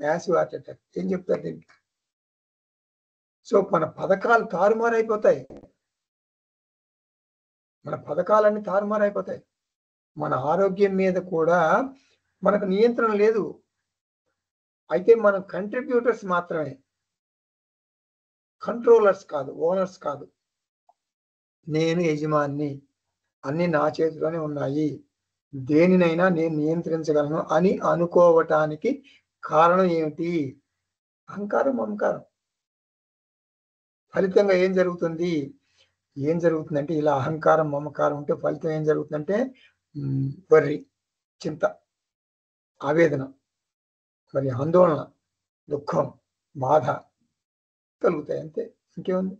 మ్యాసివ్ హార్ట్ అటాక్. ఏం చెప్తారు దీనికి? సో మన పథకాలు తారుమారైపోతాయి, మన పథకాలన్నీ తారుమారైపోతాయి. మన ఆరోగ్యం మీద కూడా మనకు నియంత్రణ లేదు. అయితే మనం కంట్రిబ్యూటర్స్ మాత్రమే, కంట్రోలర్స్ కాదు, ఓనర్స్ కాదు. నేను యజమాన్ని, అన్ని నా చేతిలోనే ఉన్నాయి, దేనినైనా నేను నియంత్రించగలను అని అనుకోవటానికి కారణం ఏమిటి? అహంకారం, మమకారం. ఫలితంగా ఏం జరుగుతుందంటే ఇలా అహంకారం, మమకారం ఉంటే ఫలితం ఏం జరుగుతుందంటే వర్రి, చింత, ఆవేదన, మరి ఆందోళన, దుఃఖం, బాధ కలుగుతాయి. అంతే, ఇంకేముంది?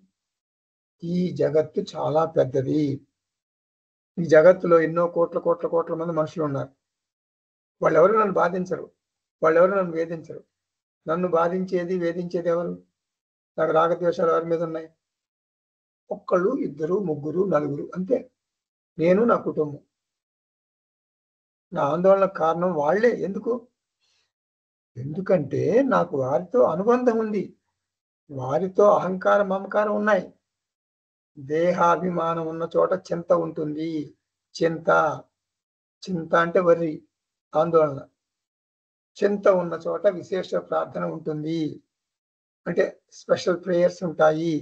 ఈ జగత్తు చాలా పెద్దది. ఈ జగత్తులో ఎన్నో కోట్ల మంది మనుషులు ఉన్నారు. వాళ్ళెవరు నన్ను బాధించరు, వాళ్ళెవరు నన్ను వేధించరు. నన్ను బాధించేది, వేధించేది ఎవరు? నాకు రాగద్వేషాలు ఎవరి మీద ఉన్నాయి? ఒక్కళ్ళు, ఇద్దరు, ముగ్గురు, నలుగురు, అంతే. నేను, నా కుటుంబం. నా ఆందోళనకు కారణం వాళ్లే. ఎందుకంటే నాకు వారితో అనుబంధం ఉంది, వారితో అహంకారం, మమకారం ఉన్నాయి. దేహాభిమానం ఉన్న చోట చింత ఉంటుంది, చింత. చింత అంటే వర్రి, ఆందోళన. చింత ఉన్న చోట విశేష ప్రార్థన ఉంటుంది, అంటే స్పెషల్ ప్రేయర్స్ ఉంటాయి.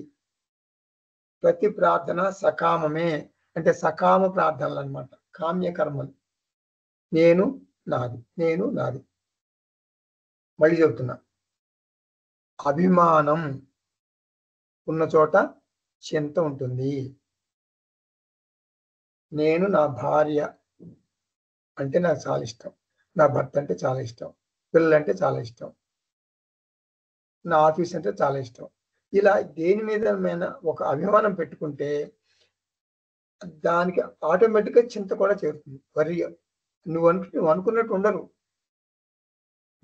ప్రతి ప్రార్థన సకామమే, అంటే సకామ ప్రార్థనలు అన్నమాట, కామ్యకర్మలు. నేను నాది, నేను నాది. మళ్ళీ చెప్తున్నా, అభిమానం ఉన్న చోట చింత ఉంటుంది. నేను నా భార్య అంటే నాకు చాలా ఇష్టం, నా భర్త అంటే చాలా ఇష్టం, పిల్లలంటే చాలా ఇష్టం, నా ఆఫీస్ అంటే చాలా ఇష్టం. ఇలా దేని మీద ఒక అభిమానం పెట్టుకుంటే దానికి ఆటోమేటిక్గా చింత కూడా చేరుతుంది. వరి నువ్వు అనుకున్నట్టు ఉండరు.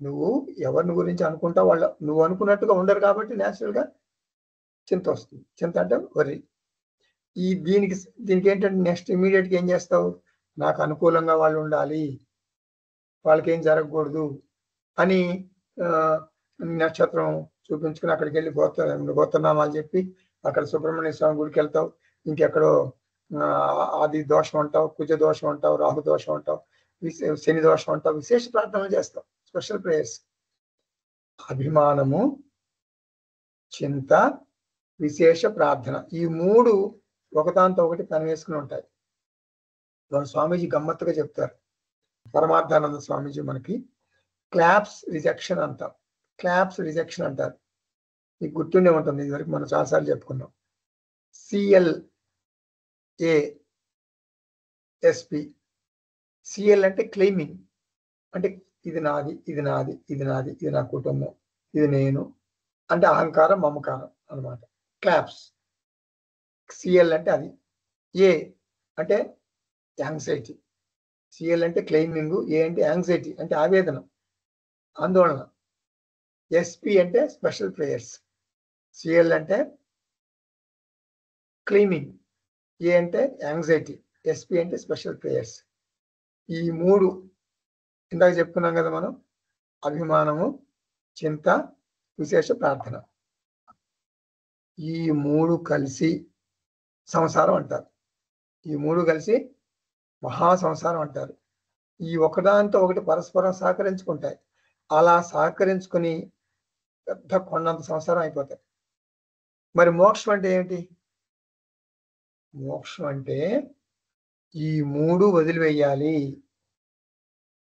నువ్వు ఎవరిని గురించి అనుకుంటావు వాళ్ళ నువ్వు అనుకున్నట్టుగా ఉండరు కాబట్టి న్యాచురల్గా చింత వస్తుంది. చింత అంటే వరి. దీనికి ఏంటంటే నెక్స్ట్ ఇమీడియట్గా ఏం చేస్తావు, నాకు అనుకూలంగా వాళ్ళు ఉండాలి, వాళ్ళకి ఏం జరగకూడదు అని నక్షత్రం చూపించుకుని అక్కడికి వెళ్ళి గోత్రనామాలు చెప్పి అక్కడ సుబ్రహ్మణ్య స్వామి గుడికి వెళ్తావు, ఇంకెక్కడో ఆది దోషం అంటావు, కుజ దోషం అంటావు, రాహు దోషం అంటావు, శని దోషం అంటావు, విశేష ప్రార్థనలు చేస్తావు, స్పెషల్ ప్రేయర్స్. అభిమానము, చింత, విశేష ప్రార్థన, ఈ మూడు ఒకదాంతో ఒకటి పనివేసుకుని ఉంటాయి. స్వామీజీ గమ్మత్తుగా చెప్తారు, పరమార్థానంద స్వామీజీ మనకి క్లాప్స్ రిజెక్షన్ అంటాం. క్లాప్స్ రిజెక్షన్ అంటారు, మీకు గుర్తుండే ఉంటుంది, ఇదివరకు మనం చాలాసార్లు చెప్పుకున్నాం. CLASP. సిఎల్ అంటే క్లెయిమింగ్, అంటే ఇది నాది, ఇది నాది, ఇది నాది, ఇది నా కుటుంబం, ఇది నేను, అంటే అహంకారం, మమకారం అన్నమాట. క్లాప్స్. సిఎల్ అంటే అది. ఏ అంటే యాంగ్జైటీ. సిఎల్ అంటే క్లెయిమింగ్, ఏ అంటే యాంగ్జైటీ అంటే ఆవేదన, ఆందోళన. SP అంటే స్పెషల్ ప్రేయర్స్. సిఎల్ అంటే క్లెయిమింగ్, ఏ అంటే యాంగ్జైటీ, SP అంటే స్పెషల్ ప్రేయర్స్. ఈ మూడు ఇందాక చెప్పుకున్నాం కదా మనం, అభిమానము, చింత, విశేష ప్రార్థన, ఈ మూడు కలిసి సంసారం అంటారు. ఈ మూడు కలిసి మహా సంసారం అంటారు. ఈ ఒకదాంతో ఒకటి పరస్పరం సహకరించుకుంటాయి. అలా సహకరించుకుని పెద్ద కొండంత సంసారం అయిపోతాయి. మరి మోక్షం అంటే ఏమిటి? మోక్షం అంటే ఈ మూడు వదిలివేయాలి.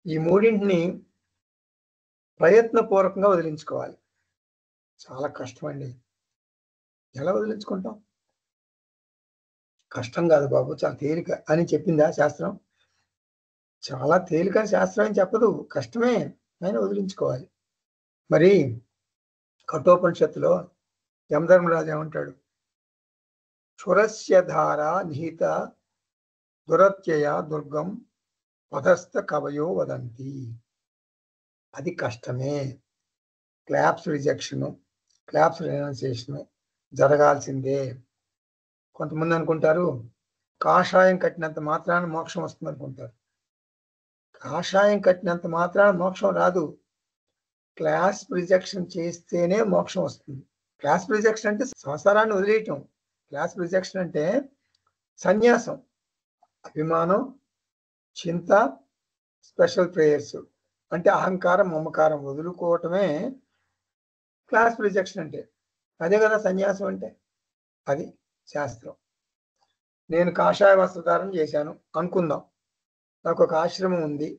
ఈ మూడింటిని ప్రయత్నపూర్వకంగా వదిలించుకోవాలి. చాలా కష్టం అండి. ఎలా వదిలించుకుంటాం? కష్టం కాదు బాబు, చాలా తేలిక అని చెప్పిందా శాస్త్రం? చాలా తేలిక అని శాస్త్రం అని చెప్పదు, కష్టమే, ఆయన వదిలించుకోవాలి. మరి కఠోపనిషత్తులో యమధర్మరాజు ఏమంటాడు? క్షురస్య ధార నిహిత దురత్యయ దుర్గం పదస్థ కవయో వదంతి. అది కష్టమే. క్లాప్స్ రిజెక్షన్, క్లాప్స్ రెనౌన్సియేషన్ జరగాల్సిందే. కొంతమంది అనుకుంటారు కాషాయం కట్టినంత మాత్రాన మోక్షం వస్తుంది అనుకుంటారు. కాషాయం కట్టినంత మాత్రాన మోక్షం రాదు. క్లాస్ రిజెక్షన్ చేస్తేనే మోక్షం వస్తుంది. క్లాస్ రిజెక్షన్ అంటే సంసారాన్ని వదిలేయటం. క్లాస్ రిజెక్షన్ అంటే సన్యాసం. అభిమానం, చింత, స్పెషల్ ప్రేయర్స్ అంటే అహంకారం, మమకారం వదులుకోవటమే క్లాస్ రిజెక్షన్ అంటే. అదే కదా సన్యాసం అంటే. అది శాస్త్రం. నేను కాషాయ వస్త్రధారణ చేశాను అనుకుందాం, నాకు ఒక ఆశ్రమం ఉంది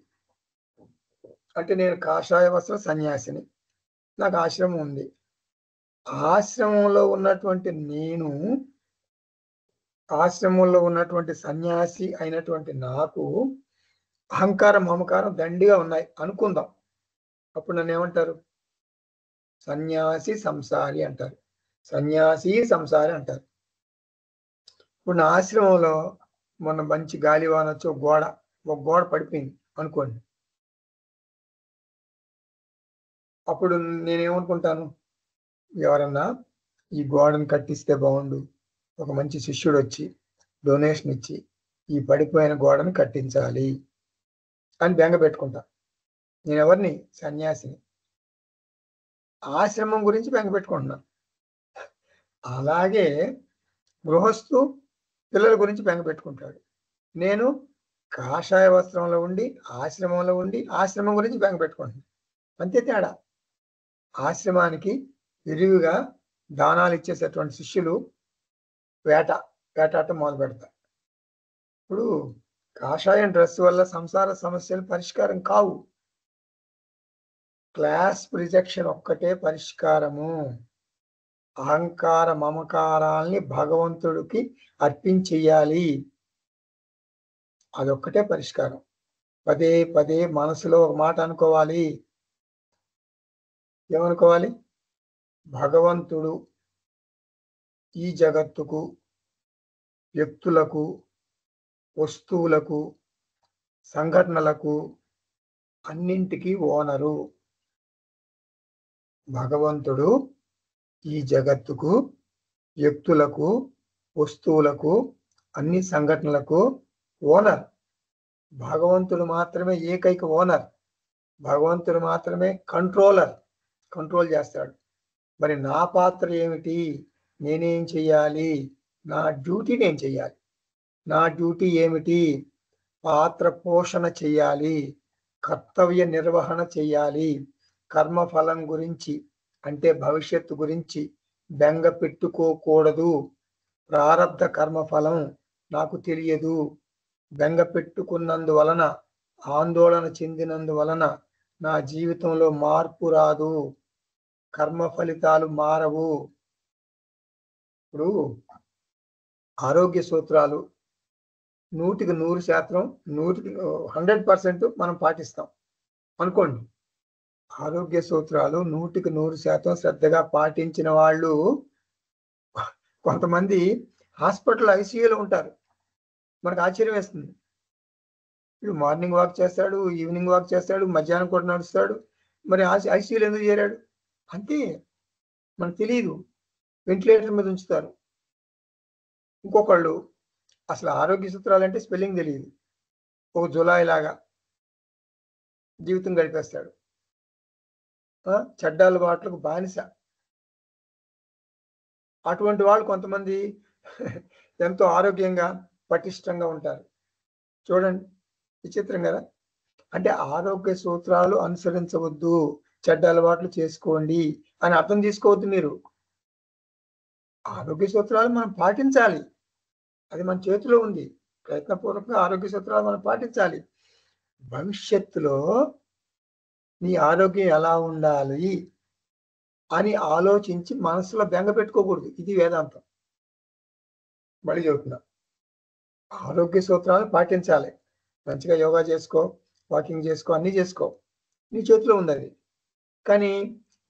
అంటే నేను కాషాయ వస్త్ర సన్యాసిని, నాకు ఆశ్రమం ఉంది. ఆశ్రమంలో ఉన్నటువంటి నేను, ఆశ్రమంలో ఉన్నటువంటి సన్యాసి అయినటువంటి నాకు అహంకారం, మమకారం దండిగా ఉన్నాయి అనుకుందాం. అప్పుడు నన్ను ఏమంటారు? సన్యాసి సంసారి అంటారు, సన్యాసి సంసారి అంటారు. ఇప్పుడు నా ఆశ్రమంలో మొన్న మంచి గాలివాన వచ్చి ఒక గోడ పడిపోయింది అనుకోండి. అప్పుడు నేనేమనుకుంటాను? ఎవరన్నా ఈ గోడను కట్టిస్తే బాగుండు, ఒక మంచి శిష్యుడు వచ్చి డొనేషన్ ఇచ్చి ఈ పడిపోయిన గోడను కట్టించాలి అని బెంగ పెట్టుకుంటా. నేను ఎవరిని? సన్యాసిని. ఆశ్రమం గురించి బెంగ పెట్టుకుంటున్నాను. అలాగే గృహస్థు పిల్లల గురించి బెంగ పెట్టుకుంటాడు. నేను కాషాయ వస్త్రంలో ఉండి ఆశ్రమంలో ఉండి ఆశ్రమం గురించి బెంగ పెట్టుకుంటుంది. అంతే తేడా. ఆశ్రమానికి విరివిగా దానాలు ఇచ్చేసేటువంటి శిష్యులు వేటాటం మొదలు పెడతారు. ఇప్పుడు కాషాయం డ్రెస్ వల్ల సంసార సమస్యలు పరిష్కారం కావు. క్లాస్ రిజెక్షన్ ఒక్కటే పరిష్కారము. అహంకార మమకారాల్ని భగవంతుడికి అర్పించేయాలి. అదొక్కటే పరిష్కారం. పదే పదే మనసులో ఒక మాట అనుకోవాలి. ఏమనుకోవాలి? భగవంతుడు ఈ జగత్తుకు, వ్యక్తులకు, వస్తువులకు, సంఘటనలకు అన్నింటికీ ఓనరు. భగవంతుడు ఈ జగత్తుకు, వ్యక్తులకు, వస్తువులకు, అన్ని సంఘటనలకు ఓనర్. భగవంతుడు మాత్రమే ఏకైక ఓనర్. భగవంతుడు మాత్రమే కంట్రోల్ చేస్తాడు. మరి నా పాత్ర ఏమిటి? నేనేం చెయ్యాలి? నా డ్యూటీ నేను చెయ్యాలి. నా డ్యూటీ ఏమిటి? పాత్ర పోషణ చెయ్యాలి, కర్తవ్య నిర్వహణ చెయ్యాలి. కర్మఫలం గురించి అంటే భవిష్యత్తు గురించి బెంగ పెట్టుకోకూడదు. ప్రారబ్ధ కర్మఫలం నాకు తెలియదు. బెంగ పెట్టుకున్నందువలన, ఆందోళన చెందినందువలన నా జీవితంలో మార్పు రాదు. కర్మ ఫలితాలు మారవు. ఇప్పుడు ఆరోగ్య సూత్రాలు 100% 100% మనం పాటిస్తాం అనుకోండి. ఆరోగ్య సూత్రాలు 100% శ్రద్ధగా పాటించిన వాళ్ళు కొంతమంది హాస్పిటల్ ఐసీయూలో ఉంటారు. మనకు ఆశ్చర్యం వేస్తుంది. ఇప్పుడు మార్నింగ్ వాక్ చేస్తాడు, ఈవినింగ్ వాక్ చేస్తాడు, మధ్యాహ్నం కూడా నడుస్తాడు. మరి ఐసీయూలో ఎందుకు చేరాడు? అంతే, మనకు తెలియదు. వెంటిలేటర్ మీద ఉంచుతారు. ఇంకొకళ్ళు అసలు ఆరోగ్య సూత్రాలు అంటే స్పెల్లింగ్ తెలియదు. ఒక జులాయి లాగా జీవితం గడిపేస్తాడు. చెడ్డ అలవాట్లకు బానిస. అటువంటి వాళ్ళు కొంతమంది ఎంతో ఆరోగ్యంగా పటిష్టంగా ఉంటారు. చూడండి, విచిత్రం కదా. అంటే ఆరోగ్య సూత్రాలు అనుసరించవద్దు, చెడ్డ అలవాట్లు చేసుకోండి అని అర్థం తీసుకోవద్దు మీరు. ఆరోగ్య సూత్రాలు మనం పాటించాలి. అది మన చేతిలో ఉంది. ప్రయత్నపూర్వకంగా ఆరోగ్య సూత్రాలు మనం పాటించాలి. భవిష్యత్తులో నీ ఆరోగ్యం ఎలా ఉండాలి అని ఆలోచించి మనసులో బెంగ పెట్టుకోకూడదు. ఇది వేదాంతం. మళ్ళీ చెబుతున్నా, ఆరోగ్య సూత్రాలు పాటించాలి. మంచిగా యోగా చేసుకో, వాకింగ్ చేసుకో, అన్నీ చేసుకో, నీ చేతిలో ఉంది అది. కానీ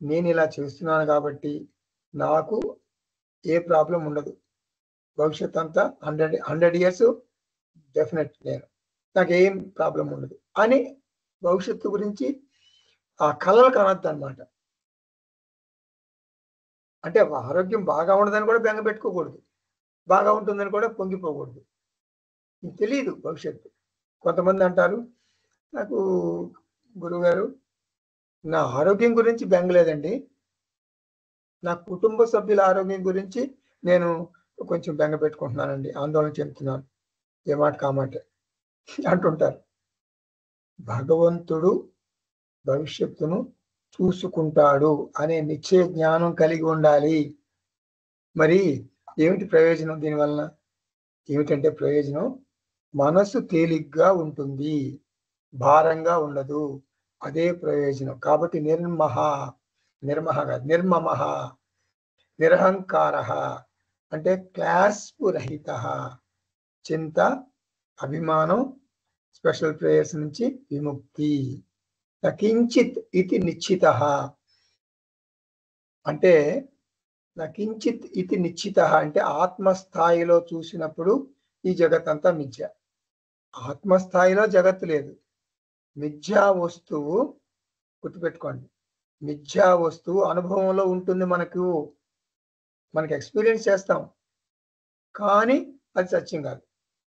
నేను ఇలా చేస్తున్నాను కాబట్టి నాకు ఏ ప్రాబ్లం ఉండదు. భవిష్యత్ అంతా 100 ఇయర్స్ డెఫినెట్, నాకేం ప్రాబ్లం ఉండదు అని భవిష్యత్తు గురించి ఆ కలలు కనొద్దు అనమాట. అంటే ఆరోగ్యం బాగా ఉండదని కూడా బెంగ పెట్టుకోకూడదు, బాగా ఉంటుందని కూడా పొంగిపోకూడదు. నీకు తెలియదు భవిష్యత్తు. కొంతమంది అంటారు, నాకు గురువుగారు నా ఆరోగ్యం గురించి బెంగ లేదండి, నా కుటుంబ సభ్యుల ఆరోగ్యం గురించి నేను కొంచెం బెంగ పెట్టుకుంటున్నానండి, ఆందోళన చెందుతున్నాను, ఏ మాట కామాట అంటుంటారు. భగవంతుడు భవిష్యత్తును చూసుకుంటాడు అనే నిశ్చయ జ్ఞానం కలిగి ఉండాలి. మరి ఏమిటి ప్రయోజనం దీనివలన? ఏమిటంటే ప్రయోజనం, మనసు తేలిగ్గా ఉంటుంది, భారంగా ఉండదు. అదే ప్రయోజనం. కాబట్టి నిర్మమ నిరహంకార అంటే క్లాస్పు రహిత, చింత, అభిమానం, స్పెషల్ ప్రేయర్స్ నుంచి విముక్తి. నకించిత్ ఇది నిశ్చిత అంటే, నకించిత్ ఇది నిశ్చిత అంటే ఆత్మస్థాయిలో చూసినప్పుడు ఈ జగత్తంతా మిథ్య. ఆత్మస్థాయిలో జగత్తు లేదు. మిథ్యా వస్తువు, గుర్తుపెట్టుకోండి, మిథ్యా వస్తువు అనుభవంలో ఉంటుంది. మనకి ఎక్స్పీరియన్స్ చేస్తాం, కానీ అది సత్యం కాదు.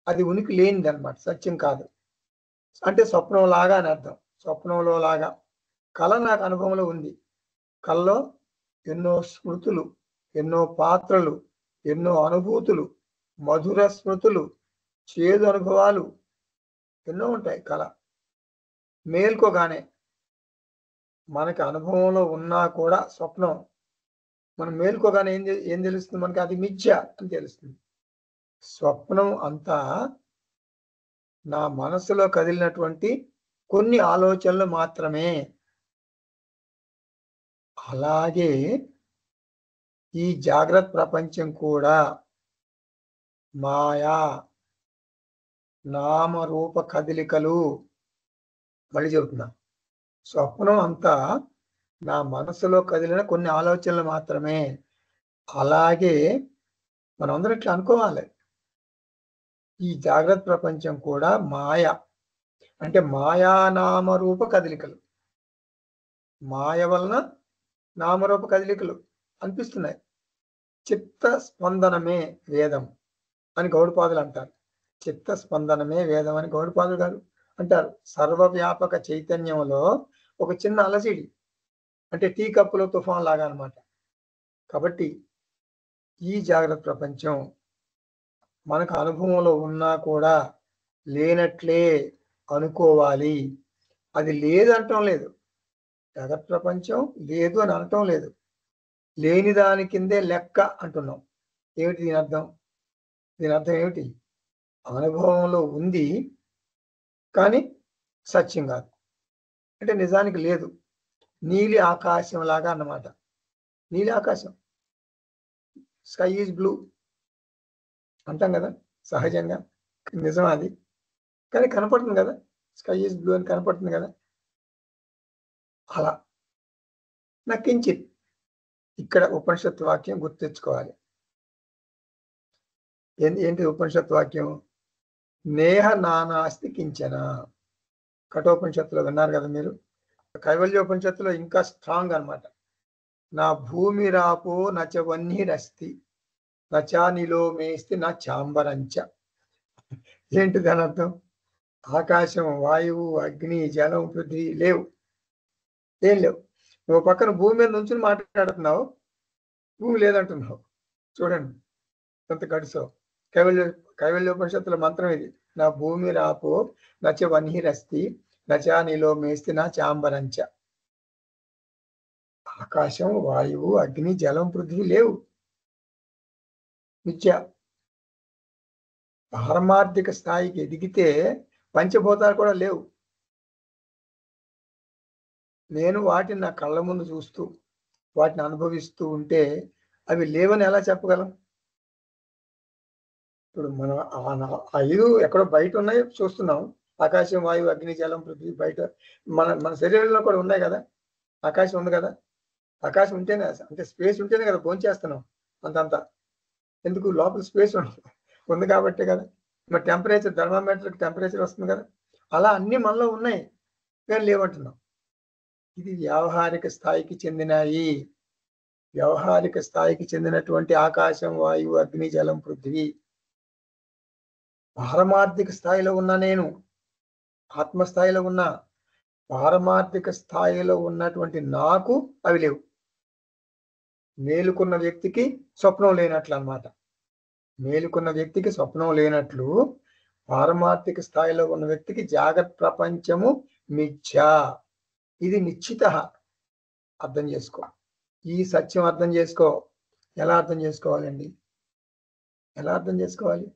అది ఉనికి లేనిది అనమాట, సత్యం కాదు. అంటే స్వప్నం లాగా అని అర్థం. స్వప్నంలో లాగా. కళ నాకు అనుభవంలో ఉంది. కళలో ఎన్నో స్మృతులు, ఎన్నో పాత్రలు, ఎన్నో అనుభూతులు, మధుర స్మృతులు, చేదు అనుభవాలు, ఎన్నో ఉంటాయి కళ. మేల్కోగానే మనకి అనుభవంలో ఉన్నా కూడా స్వప్నం, మనం మేల్కోగానే ఏం తెలుస్తుంది మనకి? అది మిథ్య అని తెలుస్తుంది. స్వప్నం అంతా నా మనసులో కదిలినటువంటి కొన్ని ఆలోచనలు మాత్రమే. అలాగే ఈ జాగ్రత్త ప్రపంచం కూడా మాయా, నామరూప కదలికలు. మళ్ళీ చెబుతున్నా, స్వప్నం అంతా నా మనసులో కదిలిన కొన్ని ఆలోచనలు మాత్రమే. అలాగే మనందరం ఇట్లా అనుకోవాలి, ఈ జాగ్రత్త ప్రపంచం కూడా మాయ, అంటే మాయా నామరూప కదలికలు. మాయ వలన నామరూప కదలికలు అనిపిస్తున్నాయి. చిత్త స్పందనమే వేదం అని గౌడపాదులు అంటారు. చిత్త స్పందనమే వేదం అని గౌడపాదులు గారు అంటారు. సర్వవ్యాపక చైతన్యంలో ఒక చిన్న అలసిడి, అంటే టీ కప్పులో తుఫాన్ లాగా అనమాట. కాబట్టి ఈ జాగ్రత్త ప్రపంచం మనకు అనుభవంలో ఉన్నా కూడా లేనట్లే అనుకోవాలి. అది లేదంటం లేదు, జగత్ ప్రపంచం లేదు అని అనటం లేదు, లేని దాని కిందే లెక్క అంటున్నాం. ఏమిటి దీని అర్థం? దీని అర్థం ఏమిటి? అనుభవంలో ఉంది కానీ సత్యం కాదు, అంటే నిజానికి లేదు. నీలి ఆకాశం లాగా అన్నమాట. నీలి ఆకాశం, స్కై ఈజ్ బ్లూ అంటాం కదా సహజంగా, నిజం అది. కానీ కనపడుతుంది కదా, స్కై ఈజ్ బ్లూ అని కనపడుతుంది కదా. అలా నక్కించి ఇక్కడ ఉపనిషత్తు వాక్యం గుర్తు తెచ్చుకోవాలి. ఏంటి ఉపనిషత్తు వాక్యం? నేహ నానాస్తి కించన. కఠోపనిషత్తులో విన్నారు కదా మీరు. కైవల్యోపనిషత్తులో ఇంకా స్ట్రాంగ్ అన్నమాట. నా భూమి రాపో నచవన్నీ రస్తి నచా నిలో మేస్తి నా చాంబరంచ. ఏంటి దాని అర్థం? ఆకాశం, వాయువు, అగ్ని, జలం, పృథ్వీ లేవు, ఏం లేవు. నువ్వు పక్కన భూమి మీద నుంచి మాట్లాడుతున్నావు, భూమి లేదంటున్నావు. చూడండి ఎంత గడుసో. కైవల్యోపనిషత్తుల మంత్రం ఇది. నా భూమి రాపో నచ వన్హిరస్తి నచా నిలో మేస్తి నా చాంబరంచ. ఆకాశం, వాయువు, అగ్ని, జలం, పృథ్వీ లేవు, మిథ్య. పారమార్థిక స్థాయికి ఎదిగితే పంచభూతాలు కూడా లేవు. నేను వాటిని నా కళ్ళ ముందు చూస్తూ వాటిని అనుభవిస్తూ ఉంటే అవి లేవని ఎలా చెప్పగలం? ఇప్పుడు మనం ఐదు ఎక్కడో బయట ఉన్నాయి చూస్తున్నాం. ఆకాశం, వాయువు, అగ్ని, జలం, పృథ్వీ బయట మన శరీరంలో కూడా ఉన్నాయి కదా. ఆకాశం ఉంది కదా, ఆకాశం ఉంటేనే, అంటే స్పేస్ ఉంటేనే కదా భోంచేస్తున్నాం. అంతంతా ఎందుకు? లోపల స్పేస్ ఉంది కాబట్టి కదా. మరి టెంపరేచర్, థర్మామీటర్కి టెంపరేచర్ వస్తుంది కదా. అలా అన్ని మనలో ఉన్నాయి కానీ లేవంటున్నాం. ఇది వ్యావహారిక స్థాయికి చెందినాయి. వ్యవహారిక స్థాయికి చెందినటువంటి ఆకాశం, వాయువు, అగ్ని, జలం, పృథ్వీ. పారమార్థిక స్థాయిలో ఉన్నా నేను, ఆత్మస్థాయిలో ఉన్నా. పారమార్థిక స్థాయిలో ఉన్నటువంటి నాకు అవి లేవు. మేలుకున్న వ్యక్తికి స్వప్నం లేనట్లు అన్నమాట. మేలుకున్న వ్యక్తికి స్వప్నం లేనట్లు పారమార్థిక స్థాయిలో ఉన్న వ్యక్తికి జాగ్రత్త ప్రపంచము మిథ్యా. ఇది నిశ్చిత. అర్థం చేసుకో, ఈ సత్యం అర్థం చేసుకో. ఎలా అర్థం చేసుకోవాలండి? ఎలా అర్థం చేసుకోవాలి?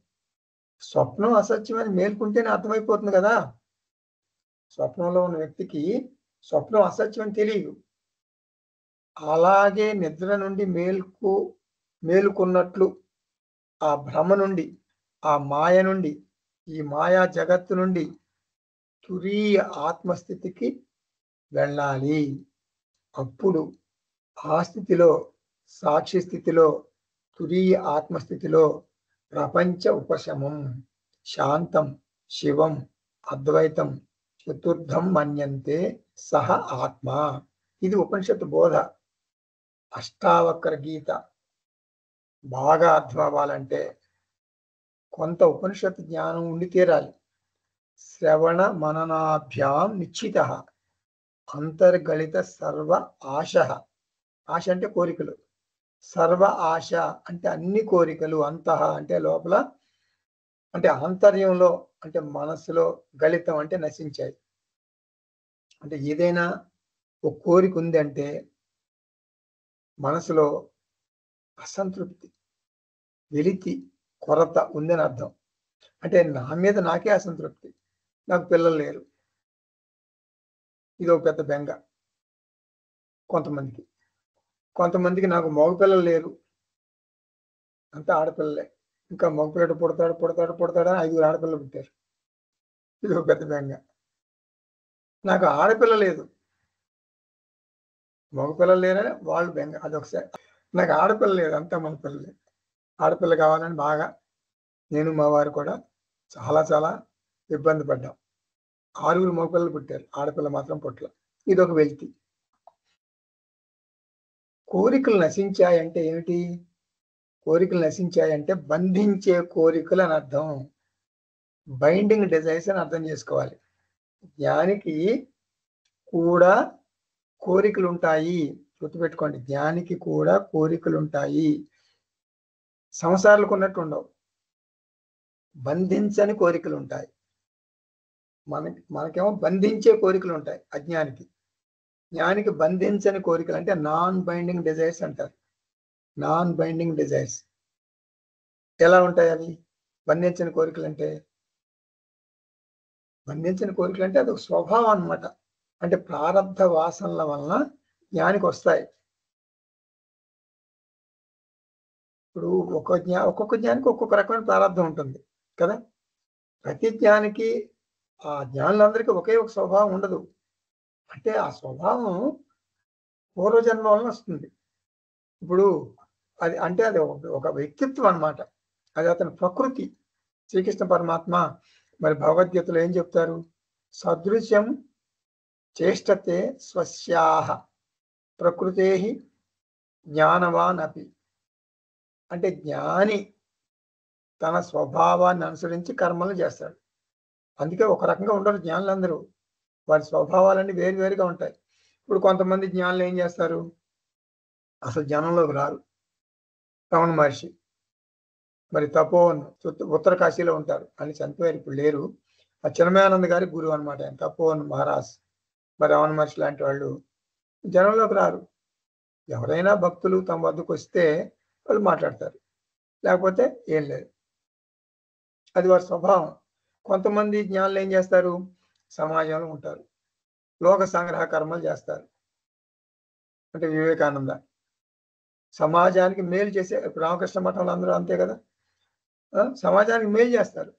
స్వప్నం అసత్యమని మేల్కుంటేనే అర్థమైపోతుంది కదా. స్వప్నంలో ఉన్న వ్యక్తికి స్వప్నం అసత్యం అని తెలియదు. అలాగే నిద్ర నుండి మేలుకున్నట్లు ఆ భ్రమ నుండి, ఆ మాయ నుండి, ఈ మాయా జగత్తు నుండి తురీయ ఆత్మస్థితికి వెళ్ళాలి. అప్పుడు ఆ స్థితిలో, సాక్షి స్థితిలో, తురీయ ఆత్మస్థితిలో ప్రపంచ ఉపశమం, శాంతం, శివం, అద్వైతం, చతుర్థం మన్యంతే సహ ఆత్మ. ఇది ఉపనిషత్తు బోధ. అష్టావక్ర గీత బాగా అర్థం అవ్వాలంటే కొంత ఉపనిషత్తు జ్ఞానం ఉండి తీరాలి. శ్రవణ మననాభ్యాం నిశ్చిత అంతర్గళిత సర్వ ఆశ. ఆశ అంటే కోరికలు, సర్వ ఆశ అంటే అన్ని కోరికలు, అంతః అంటే లోపల, అంటే ఆంతర్యంలో, అంటే మనస్సులో గళితం అంటే నశించాయి. అంటే ఏదైనా ఒక కోరిక ఉంది అంటే మనసులో అసంతృప్తి, వెలితి, కొరత ఉందని అర్థం. అంటే నా మీద నాకే అసంతృప్తి, నాకు పిల్లలు లేరు, ఇది ఒక పెద్ద బెంగ కొంతమందికి. కొంతమందికి నాకు మగపిల్లలు లేరు, అంతా ఆడపిల్లలే, ఇంకా మగపిల్లడు పుడతాడా 5 ఆడపిల్లలు పుట్టారు, ఇది ఒక పెద్ద బెంగ. నాకు ఆడపిల్ల లేదు, మగపిల్లలు లేరని వాళ్ళు బెంగ, అదొకసారి. నాకు ఆడపిల్ల లేదు, అంతా మగపిల్లలే. ఆడపిల్ల కావాలని బాగా నేను మా వారు కూడా చాలా చాలా ఇబ్బంది పడ్డాం. 6 మగపిల్లలు పుట్టారు, ఆడపిల్ల మాత్రం పుట్టల, ఇదొక వెలితి. కోరికలు నశించాయంటే ఏమిటి? కోరికలు నశించాయంటే బంధించే కోరికలు అని అర్థం, బైండింగ్ డిజైర్స్ అని అర్థం చేసుకోవాలి. జ్ఞానికి కూడా కోరికలు ఉంటాయి, గుర్తుపెట్టుకోండి. జ్ఞానికి కూడా కోరికలు ఉంటాయి, సంసారాలకు ఉన్నట్టు ఉండవు. బంధించని కోరికలు ఉంటాయి. మనకేమో బంధించే కోరికలు ఉంటాయి అజ్ఞానికి. జ్ఞానికి బంధించని కోరికలు అంటే నాన్ బైండింగ్ డిజైర్స్ అంటారు. నాన్ బైండింగ్ డిజైర్స్ ఎలా ఉంటాయి అవి? బంధించని కోరికలు అంటే అది ఒక స్వభావం అన్నమాట. అంటే ప్రారబ్ధ వాసనల వలన జ్ఞానికి వస్తాయి. ఇప్పుడు ఒక్కొక్క జ్ఞానికి ఒక్కొక్క రకమైన ప్రారంధం ఉంటుంది కదా. ప్రతి జ్ఞానికి, ఆ జ్ఞానులందరికీ ఒకే ఒక స్వభావం ఉండదు. అంటే ఆ స్వభావం పూర్వజన్మ వలన వస్తుంది. ఇప్పుడు అది ఒక వ్యక్తిత్వం అన్నమాట, అది అతని ప్రకృతి. శ్రీకృష్ణ పరమాత్మ మరి భగవద్గీతలో ఏం చెప్తారు? సదృశ్యం చేష్టతే స్వస్యాహ ప్రకృతే జ్ఞానవాన్ అపి. అంటే జ్ఞాని తన స్వభావాన్ని అనుసరించి కర్మలు చేస్తాడు. అందుకే ఒక రకంగా ఉండరు జ్ఞానులందరూ, వారి స్వభావాలన్నీ వేరువేరుగా ఉంటాయి. ఇప్పుడు కొంతమంది జ్ఞానులు ఏం చేస్తారు? అసలు జనంలోకి రారు. రమణ మహర్షి మరి తపోవన్ ఉత్తర కాశీలో ఉంటారు, అని చనిపోయారు, ఇప్పుడు లేరు. ఆ చిన్మయానంద గారి గురువు అనమాట ఆయన, తపోవన్ మహారాజ్. మరి రమణ మహర్షి లాంటి వాళ్ళు జనంలోకి రారు. ఎవరైనా భక్తులు తమ వద్దకు వస్తే వాళ్ళు మాట్లాడతారు, లేకపోతే ఏం లేదు. అది వారి స్వభావం. కొంతమంది జ్ఞానులు ఏం చేస్తారు? సమాజంలో ఉంటారు, లోక సంగ్రహ కర్మలు చేస్తారు. అంటే వివేకానంద సమాజానికి మేలు చేసే, రామకృష్ణ మఠంలో అందరూ అంతే కదా, సమాజానికి మేలు చేస్తారు,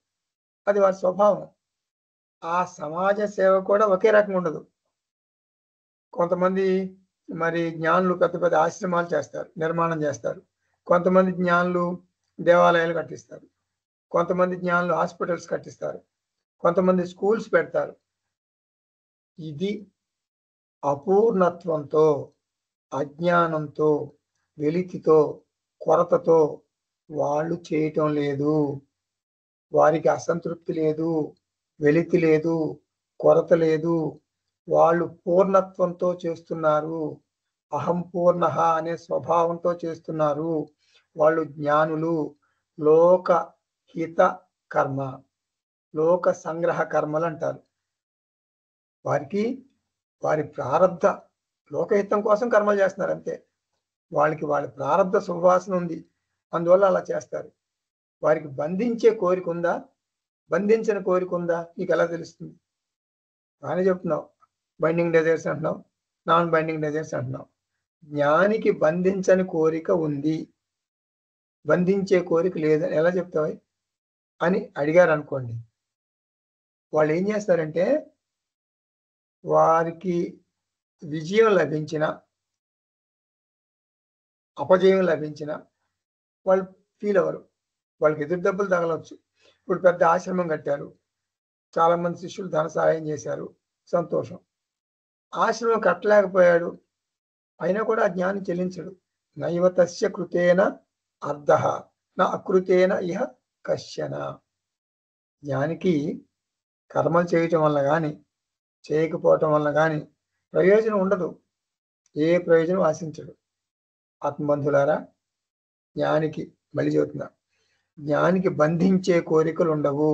అది వారి స్వభావం. ఆ సమాజ సేవ కూడా ఒకే రకంగా ఉండదు. కొంతమంది మరి జ్ఞానులు పెద్ద పెద్ద ఆశ్రమాలు చేస్తారు, నిర్మాణం చేస్తారు. కొంతమంది జ్ఞానులు దేవాలయాలు కట్టిస్తారు. కొంతమంది జ్ఞానులు హాస్పిటల్స్ కట్టిస్తారు. కొంతమంది స్కూల్స్ పెడతారు. ఇది అపూర్ణత్వంతో, అజ్ఞానంతో, వెలితితో, కొరతతో వాళ్ళు చేయటం లేదు. వారికి అసంతృప్తి లేదు, వెలితి లేదు, కొరత లేదు. వాళ్ళు పూర్ణత్వంతో చేస్తున్నారు, అహం పూర్ణ అనే స్వభావంతో చేస్తున్నారు. వాళ్ళు జ్ఞానులు. లోక హిత కర్మ, లోక సంగ్రహ కర్మలు అంటారు. వారికి వారి ప్రారబ్ధ లోకహితం కోసం కర్మలు చేస్తున్నారు అంతే. వాళ్ళ ప్రారబ్ధ సువాసన ఉంది, అందువల్ల అలా చేస్తారు. వారికి బంధించే కోరిక ఉందా, బంధించిన కోరిక ఉందా, నీకు ఎలా తెలుస్తుంది? బాగానే చెప్తున్నావు, బైండింగ్ డిజైర్స్ అంటున్నావు, నాన్ బైండింగ్ డిజైర్స్ అంటున్నావు. జ్ఞానికి బంధించని కోరిక ఉంది, బంధించే కోరిక లేదని ఎలా చెప్తావు అని అడిగారు అనుకోండి. వాళ్ళు ఏం చేస్తారంటే, వారికి విజయం లభించిన, అపజయం లభించిన వాళ్ళు ఫీల్ అవ్వరు. వాళ్ళకి ఎదురు దెబ్బలు తగలవచ్చు. ఇప్పుడు పెద్ద ఆశ్రమం కట్టారు, చాలా మంది శిష్యులు ధన సహాయం చేశారు, సంతోషం. ఆశ్రమం కట్టలేకపోయాడు, అయినా కూడా ఆ జ్ఞానం చెల్లించడు. నైవతస్య కృతేన అర్ధః నా అకృతేన ఇహ కశ్చన. జ్ఞానికి కర్మలు చేయటం వల్ల కానీ, చేయకపోవటం వల్ల కానీ ప్రయోజనం ఉండదు, ఏ ప్రయోజనం ఆశించడు. ఆత్మబంధులారా, జ్ఞానికి మళ్ళీ చెబుతున్నా, జ్ఞానికి బంధించే కోరికలు ఉండవు.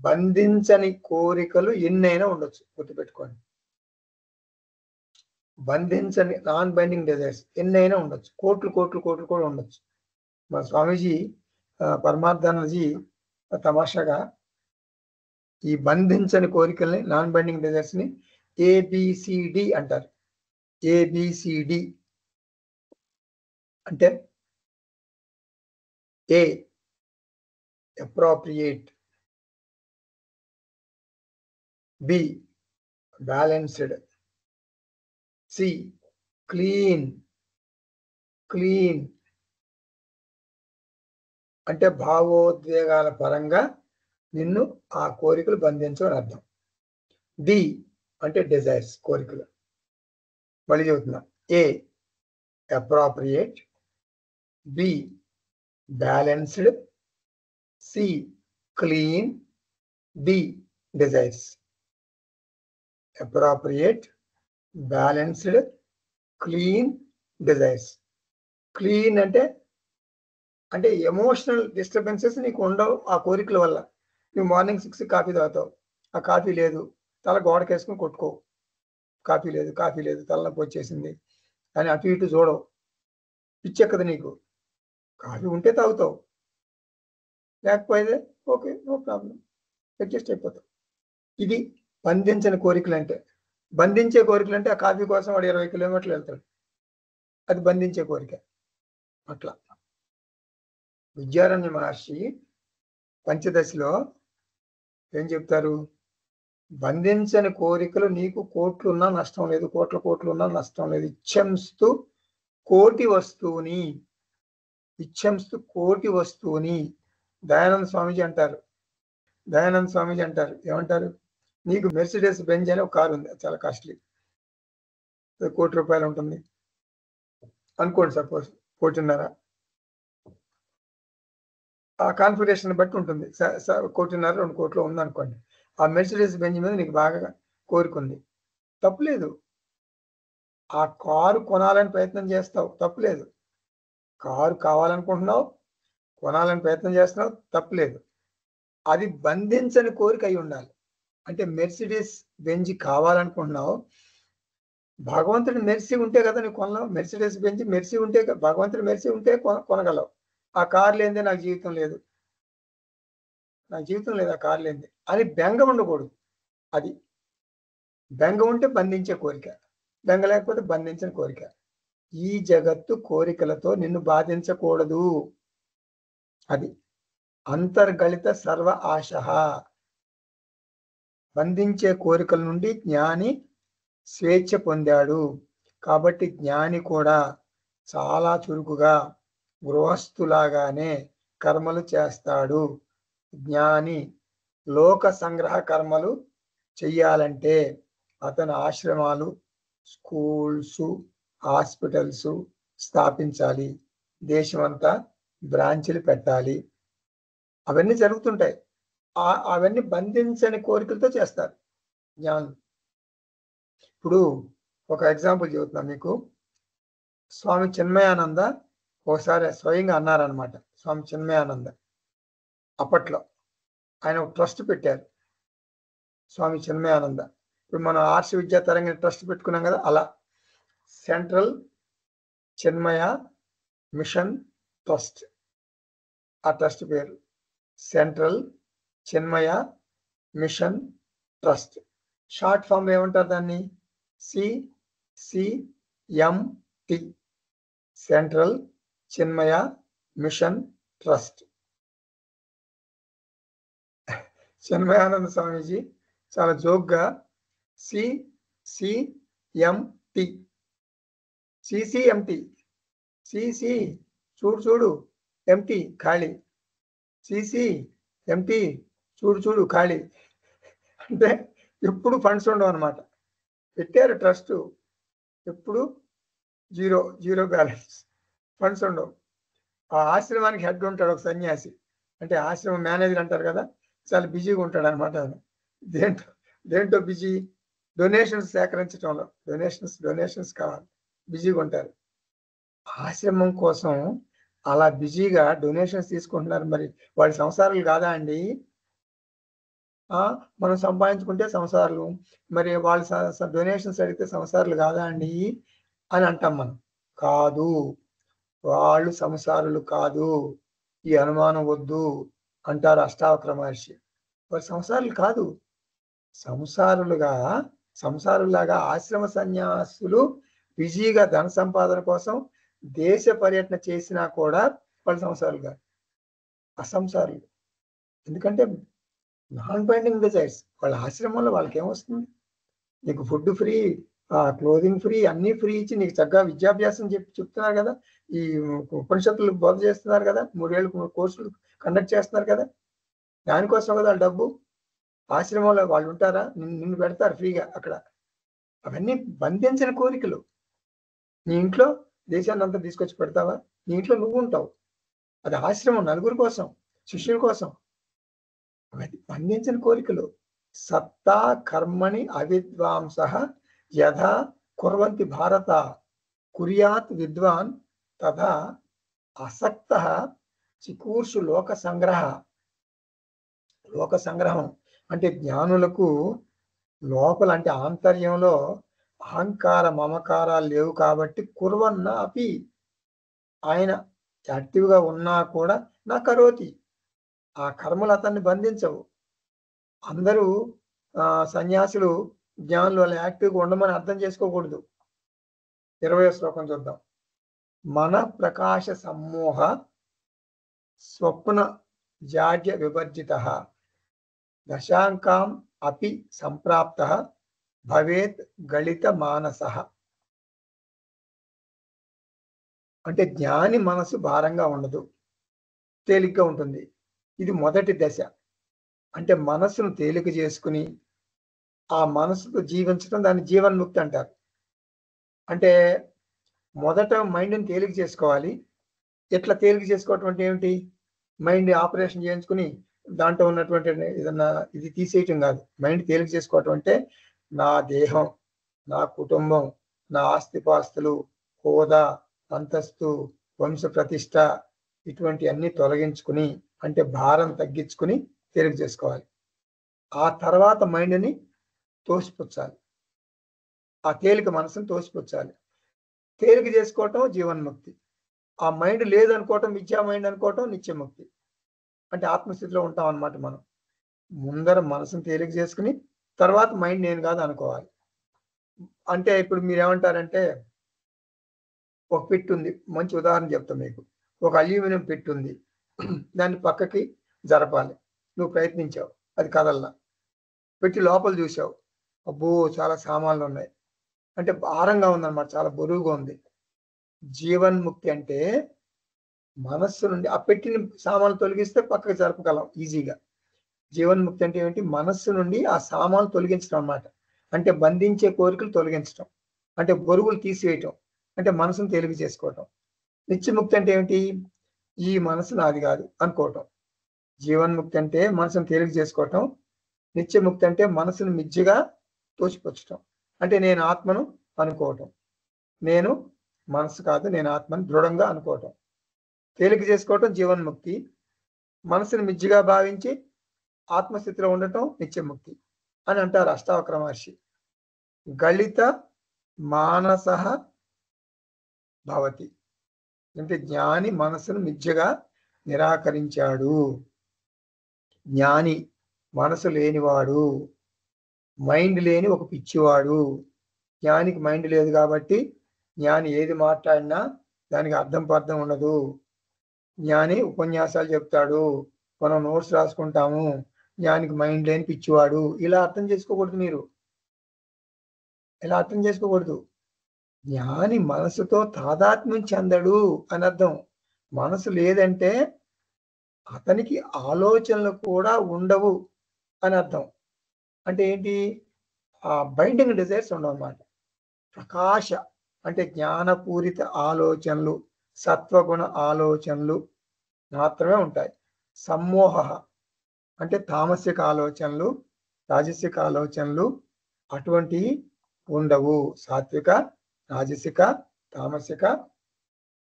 బంధించని కోరికలు ఎన్నైనా ఉండొచ్చు, గుర్తుపెట్టుకోండి. బంధించని నాన్ బైండింగ్ డిజైర్స్ ఎన్నైనా ఉండొచ్చు, కోట్లు కోట్లు కోట్లు కూడా ఉండొచ్చు. మా స్వామీజీ పరమార్థానందజీ తమాషాగా ఈ బంధించని కోరికల్ని, నాన్ బైండింగ్ డిజైర్స్ ని ఏబిసిడి అంటారు. ఏబిసిడి అంటే A appropriate, B balanced, C clean. Clean అంటే భావోద్వేగాల పరంగా నిన్ను ఆ కోరికలు బంధించమని అర్థం. డి అంటే డిజైర్స్, కోరికలు. మళ్ళీ చెబుతున్నా, A appropriate, B balanced, C clean, D desires. Appropriate, balanced, clean, desires. Clean అంటే అంటే ఎమోషనల్ డిస్టర్బెన్సెస్ నీకు ఉండవు ఆ కోరికల వల్ల. నువ్వు మార్నింగ్ 6 కాఫీ తాగుతావు, ఆ కాఫీ లేదు, తల గోడకేసుకుని కొట్టుకోవు. కాఫీ లేదు, కాఫీ లేదు, తలనొప్పి వచ్చేసింది అని అటు ఇటు చూడవు, పిచ్చెక్కదు నీకు. కాఫీ ఉంటే తాగుతావు, లేకపోతే ఓకే నో ప్రాబ్లం, అడ్జస్ట్ అయిపోతావు. ఇది బంధించని కోరికలు అంటే. బంధించే కోరికలు అంటే ఆ కాఫీ కోసం వాడు 20 కిలోమీటర్లు వెళ్తాడు, అది బంధించే కోరిక. అట్లా విద్యారణ్య మహర్షి పంచదశలో ఏం చెప్తారు? బంధించని కోరికలు నీకు కోట్లున్నా నష్టం లేదు, కోట్ల కోట్లున్నా నష్టం లేదు. ఇచ్చంస్తు కోటి వస్తువుని, ఇచ్చంస్తు కోటి వస్తువుని. దయానంద స్వామీజీ అంటారు, దయానంద స్వామీజీ అంటారు, ఏమంటారు? నీకు మెర్సిడెస్ బెంజ్ అనే ఒక కారు ఉంది, చాలా కాస్ట్లీ, ₹1,00,00,000 ఉంటుంది అనుకోండి, సపోజ్ 1,50,00,000. ఆ కాన్ఫిగరేషన్ బట్టి ఉంటుంది, 1,50,00,000 2 కోట్లు ఉంది అనుకోండి. ఆ మెర్సిడెస్ బెంజ్ మీద నీకు బాగా కోరుకుంది, తప్పులేదు. ఆ కారు కొనాలని ప్రయత్నం చేస్తావు, తప్పులేదు. కారు కావాలనుకుంటున్నావు, కొనాలని ప్రయత్నం చేస్తున్నావు, తప్పులేదు. అది బంధించని కోరిక అయి ఉండాలి. అంటే మెర్సిడెస్ బెంజ్ కావాలనుకుంటున్నావు, భగవంతుడి మెర్సీ ఉంటే కదా నీకు కొనలేవు. మెర్సిడెస్ బెంజ్ మెర్సీ ఉంటే, భగవంతుడి మెర్సీ ఉంటే కొనగలవు. ఆ కారు లేనిదే నాకు జీవితం లేదు, నాకు జీవితం లేదు ఆ కారు లేనిదే అని బెంగ ఉండకూడదు. అది బెంగ ఉంటే బంధించే కోరిక, బెంగ లేకపోతే బంధించిన కోరిక. ఈ జగత్తు కోరికలతో నిన్ను బాధించకూడదు. అది అంతర్గళిత సర్వ ఆశ. బంధించే కోరికల నుండి జ్ఞాని స్వేచ్ఛ పొందాడు. కాబట్టి జ్ఞాని కూడా చాలా చురుకుగా గృహస్థులాగానే కర్మలు చేస్తాడు. జ్ఞాని లోక సంగ్రహ కర్మలు చెయ్యాలంటే అతను ఆశ్రమాలు, స్కూల్స్, హాస్పిటల్స్ స్థాపించాలి, దేశమంతా బ్రాంచీలు పెట్టాలి. అవన్నీ జరుగుతుంటాయి. అవన్నీ బంధించని కోరికలతో చేస్తారు జ్ఞానులు. ఇప్పుడు ఒక ఎగ్జాంపుల్ చెబుతున్నా మీకు. స్వామి చిన్మయానంద ఒకసారి స్వయంగా అన్నారనమాట. స్వామి చిన్మయానంద అప్పట్లో ఆయన ఒక ట్రస్ట్ పెట్టారు, స్వామి చిన్మయానంద. ఇప్పుడు మనం ఆర్ష విద్యా తరంగిణి ట్రస్ట్ పెట్టుకున్నాం కదా, అలా సెంట్రల్ చిన్మయ మిషన్ ట్రస్ట్. ఆ ట్రస్ట్ పేరు సెంట్రల్ చిన్మయ మిషన్ ట్రస్ట్. షార్ట్ ఫామ్ ఏమంటారు దాన్ని? CCMT, సెంట్రల్ చిన్మయ మిషన్ ట్రస్ట్. చిన్మయానంద స్వామీజీ చాలా జోక్గా CCMT, CC చూడు ఎంటీ ఖాళీ, CCMT చూడు ఖాళీ. అంటే ఎప్పుడు ఫండ్స్ ఉండవు అనమాట. పెట్టారు ట్రస్ట్, ఎప్పుడు జీరో బ్యాలెన్స్, ఫండ్స్ ఉండవు. ఆ ఆశ్రమానికి హెడ్ ఉంటాడు ఒక సన్యాసి, అంటే ఆశ్రమం మేనేజర్ అంటారు కదా, చాలా బిజీగా ఉంటాడు అనమాట. దేంట్లో బిజీ? డొనేషన్స్ సేకరించడంలో. డొనేషన్స్ కావాలి, బిజీగా ఉంటారు. ఆశ్రమం కోసం అలా బిజీగా డొనేషన్స్ తీసుకుంటున్నారు. మరి వాడి సంసారాలు కాదా అండి? మనం సంపాదించుకుంటే సంసారాలు, మరి వాళ్ళు డొనేషన్స్ అడిగితే సంసారాలు కాదా అండి అని అంటాం మనం. కాదు, వాళ్ళు సంసారులు కాదు, ఈ అనుమానం వద్దు అంటారు అష్టావక్ర మహర్షి. వారు సంసారులు కాదు, సంసారులాగా ఆశ్రమ సన్యాసులు బిజీగా ధన సంపాదన కోసం దేశ పర్యటన చేసినా కూడా వాళ్ళు సంసారులు కాదు, అసంసారులు. ఎందుకంటే నాన్ బైండింగ్ డిజైర్స్. వాళ్ళ ఆశ్రమంలో వాళ్ళకి ఏమొస్తుంది? నీకు ఫుడ్ ఫ్రీ, క్లోదింగ్ ఫ్రీ, అన్ని ఫ్రీ ఇచ్చి నీకు చక్కగా విద్యాభ్యాసం చెప్తున్నారు కదా, ఈ ఉపనిషత్తులు బోధ చేస్తున్నారు కదా, 3 ఏళ్ళు కోర్సులు కండక్ట్ చేస్తున్నారు కదా, దానికోసం కదా వాళ్ళ డబ్బు. ఆశ్రమంలో వాళ్ళు ఉంటారా? నిన్ను పెడతారు ఫ్రీగా అక్కడ. అవన్నీ బంధించిన కోరికలు. నీ ఇంట్లో దేశాన్ని అంతా తీసుకొచ్చి పెడతావా? నీ ఇంట్లో నువ్వు ఉంటావు. అది ఆశ్రమం, నలుగురి కోసం, శిష్యుల కోసం. అవన్నీ బంధించిన కోరికలు. సత్తా కర్మణి అవిద్వాంస యథా కుర్వంతి భారత కుర్యాత్ విద్వాన్ తథా అసక్త చికూర్షు లోక సంగ్రహం. అంటే జ్ఞానులకు లోపల, అంటే ఆంతర్యంలో అహంకార మమకారాలు లేవు కాబట్టి కుర్వన్న అపి, ఆయన యాక్టివ్గా ఉన్నా కూడా నా కరోతి, ఆ కర్మలు అతన్ని బంధించవు. అందరూ సన్యాసులు జ్ఞానులు అలా యాక్టివ్గా ఉండమని అర్థం చేసుకోకూడదు. 20వ శ్లోకం చూద్దాం. మన ప్రకాశ సమ్మోహ స్వప్న జాడ్య వివర్జిత దశాంకాం అపి సంప్రాప్త భవేత్ గళిత మానస. అంటే జ్ఞాని మనసు భారంగా ఉండదు, తేలిగ్గా ఉంటుంది. ఇది మొదటి దశ. అంటే మనసును తేలిక చేసుకుని ఆ మనసుతో జీవించడం, దాన్ని జీవన్ముక్తి అంటారు. అంటే మొదట మైండ్ని తేలిక చేసుకోవాలి. ఎట్లా తేలిక చేసుకోవటం అంటే ఏమిటి? మైండ్ ఆపరేషన్ చేయించుకుని దాంట్లో ఉన్నటువంటి ఏదన్నా ఇది తీసేయటం కాదు. మైండ్ తేలిక చేసుకోవటం అంటే నా దేహం, నా కుటుంబం, నా ఆస్తిపాస్తులు, హోదా, అంతస్తు, వంశ ప్రతిష్ట, ఇటువంటి అన్ని తొలగించుకుని, అంటే భారం తగ్గించుకుని తేలిక చేసుకోవాలి. ఆ తర్వాత మైండ్ని తోసిపుచ్చాలి, ఆ తేలిక మనసుని తోసిపుచ్చాలి. తేలిక చేసుకోవటం జీవన్ముక్తి. ఆ మైండ్ లేదనుకోవటం, మిథ్యా మైండ్ అనుకోవటం నిత్యముక్తి. అంటే ఆత్మస్థితిలో ఉంటాం అన్నమాట. మనం ముందర మనసును తేలిక చేసుకుని తర్వాత మైండ్ నేను కాదు అనుకోవాలి. అంటే ఇప్పుడు మీరేమంటారంటే, ఒక పెట్టి ఉంది, మంచి ఉదాహరణ చెప్తా మీకు. ఒక అల్యూమినియం పెట్టి ఉంది, దాన్ని పక్కకి జరపాలి. నువ్వు ప్రయత్నించావు, అది కదల్లా. పెట్టి లోపల చూసావు, అబ్బో చాలా సామాన్లు ఉన్నాయి, అంటే భారంగా ఉందన్నమాట, చాలా బరువుగా ఉంది. జీవన్ముక్తి అంటే మనస్సు నుండి ఆ పెట్టిన సామాన్లు తొలగిస్తే పక్కకి జరపగలం ఈజీగా. జీవన్ముక్తి అంటే ఏంటి? మనస్సు నుండి ఆ సామాన్లు తొలగించడం అన్నమాట. అంటే బంధించే కోరికలు తొలగించడం, అంటే బరువులు తీసివేయటం, అంటే మనసును తేలిక చేసుకోవటం. నిత్యముక్తి అంటే ఏమిటి? ఈ మనసు నాది కాదు అనుకోవటం. జీవన్ముక్తి అంటే మనసును తేలిక చేసుకోవటం. నిత్యముక్తి అంటే మనసును మిజ్జిగా తోసిపుచ్చటం, అంటే నేను ఆత్మను అనుకోవటం. నేను మనసు కాదు, నేను ఆత్మను దృఢంగా అనుకోవటం. తేలిక చేసుకోవటం జీవన్ముక్తి. మనసుని మిజ్జిగా భావించి ఆత్మస్థితిలో ఉండటం నిత్యముక్తి అని అంటారు అష్టావక్ర మహర్షి. గళిత మానస భవతి అంటే జ్ఞాని మనసును మిథ్యగా నిరాకరించాడు. జ్ఞాని మనసు లేనివాడు, మైండ్ లేని ఒక పిచ్చివాడు. జ్ఞానికి మైండ్ లేదు కాబట్టి జ్ఞాని ఏది మాట్లాడినా దానికి అర్థం పర్థం ఉండదు. జ్ఞాని ఉపన్యాసాలు చెప్తాడు, మనం నోట్స్ రాసుకుంటాము, జ్ఞానికి మైండ్ లేని పిచ్చివాడు. ఇలా అర్థం చేసుకోకూడదు. మీరు ఇలా అర్థం చేసుకోకూడదు. జ్ఞాని మనసుతో తాదాత్మ్యం చెందడు అని అర్థం. మనసు లేదంటే అతనికి ఆలోచనలు కూడా ఉండవు అని అర్థం. అంటే ఏంటి? ఆ బైండింగ్ డిజైర్స్ ఉండవు అన్నమాట. ప్రకాశ అంటే జ్ఞానపూరిత ఆలోచనలు, సత్వగుణ ఆలోచనలు మాత్రమే ఉంటాయి. సమ్మోహ అంటే తామసిక ఆలోచనలు, రాజసిక ఆలోచనలు అటువంటివి ఉండవు. సాత్విక, రాజసిక, తామసిక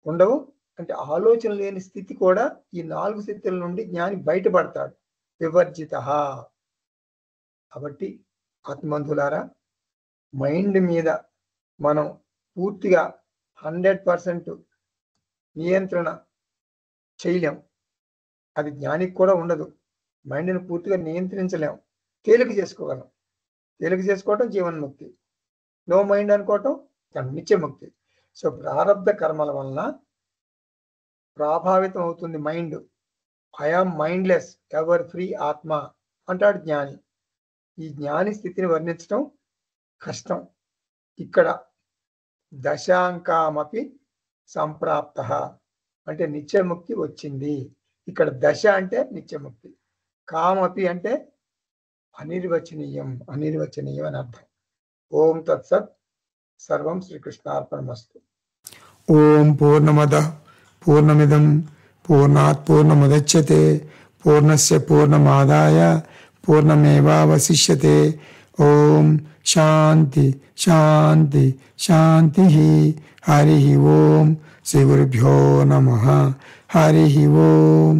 ఉండవు. అంటే ఆలోచన లేని స్థితి కూడా ఈ 4 స్థితుల నుండి జ్ఞాని బయటపడతాడు. వివర్జిత. కాబట్టి ఆత్మబంధులారా, మైండ్ మీద మనం పూర్తిగా 100% నియంత్రణ చేయలేం. అది జ్ఞానికి కూడా ఉండదు. మైండ్ని పూర్తిగా నియంత్రించలేం. తేలిక చేసుకోగలం. తేలిక చేసుకోవటం జీవన్ముక్తి. నో మైండ్ అనుకోవటం నిత్యముక్తి. సో ప్రారబ్ధ కర్మల వలన ప్రభావితం అవుతుంది mind. I am mindless ever free ఆత్మ అంటాడు జ్ఞాని. ఈ జ్ఞాని స్థితిని వర్ణించడం కష్టం. ఇక్కడ దశాంకామపి సంప్రాప్త అంటే నిత్యముక్తి వచ్చింది. ఇక్కడ దశ అంటే నిత్యముక్తి, కామపి అంటే అనిర్వచనీయం అని అర్థం. ఓం తత్సత్. సర్వం శ్రీకృష్ణార్పణమస్తు. ఓం పూర్ణమద పూర్ణమిదం పూర్ణాత్ పూర్ణముదచ్యతే పూర్ణస్య పూర్ణమాదాయ పూర్ణమేవావశిష్యతే. ఓం శాంతి శాంతి శాంతి. హరి ఓం. శ్రీ గురుభ్యో నమః. హరి ఓం.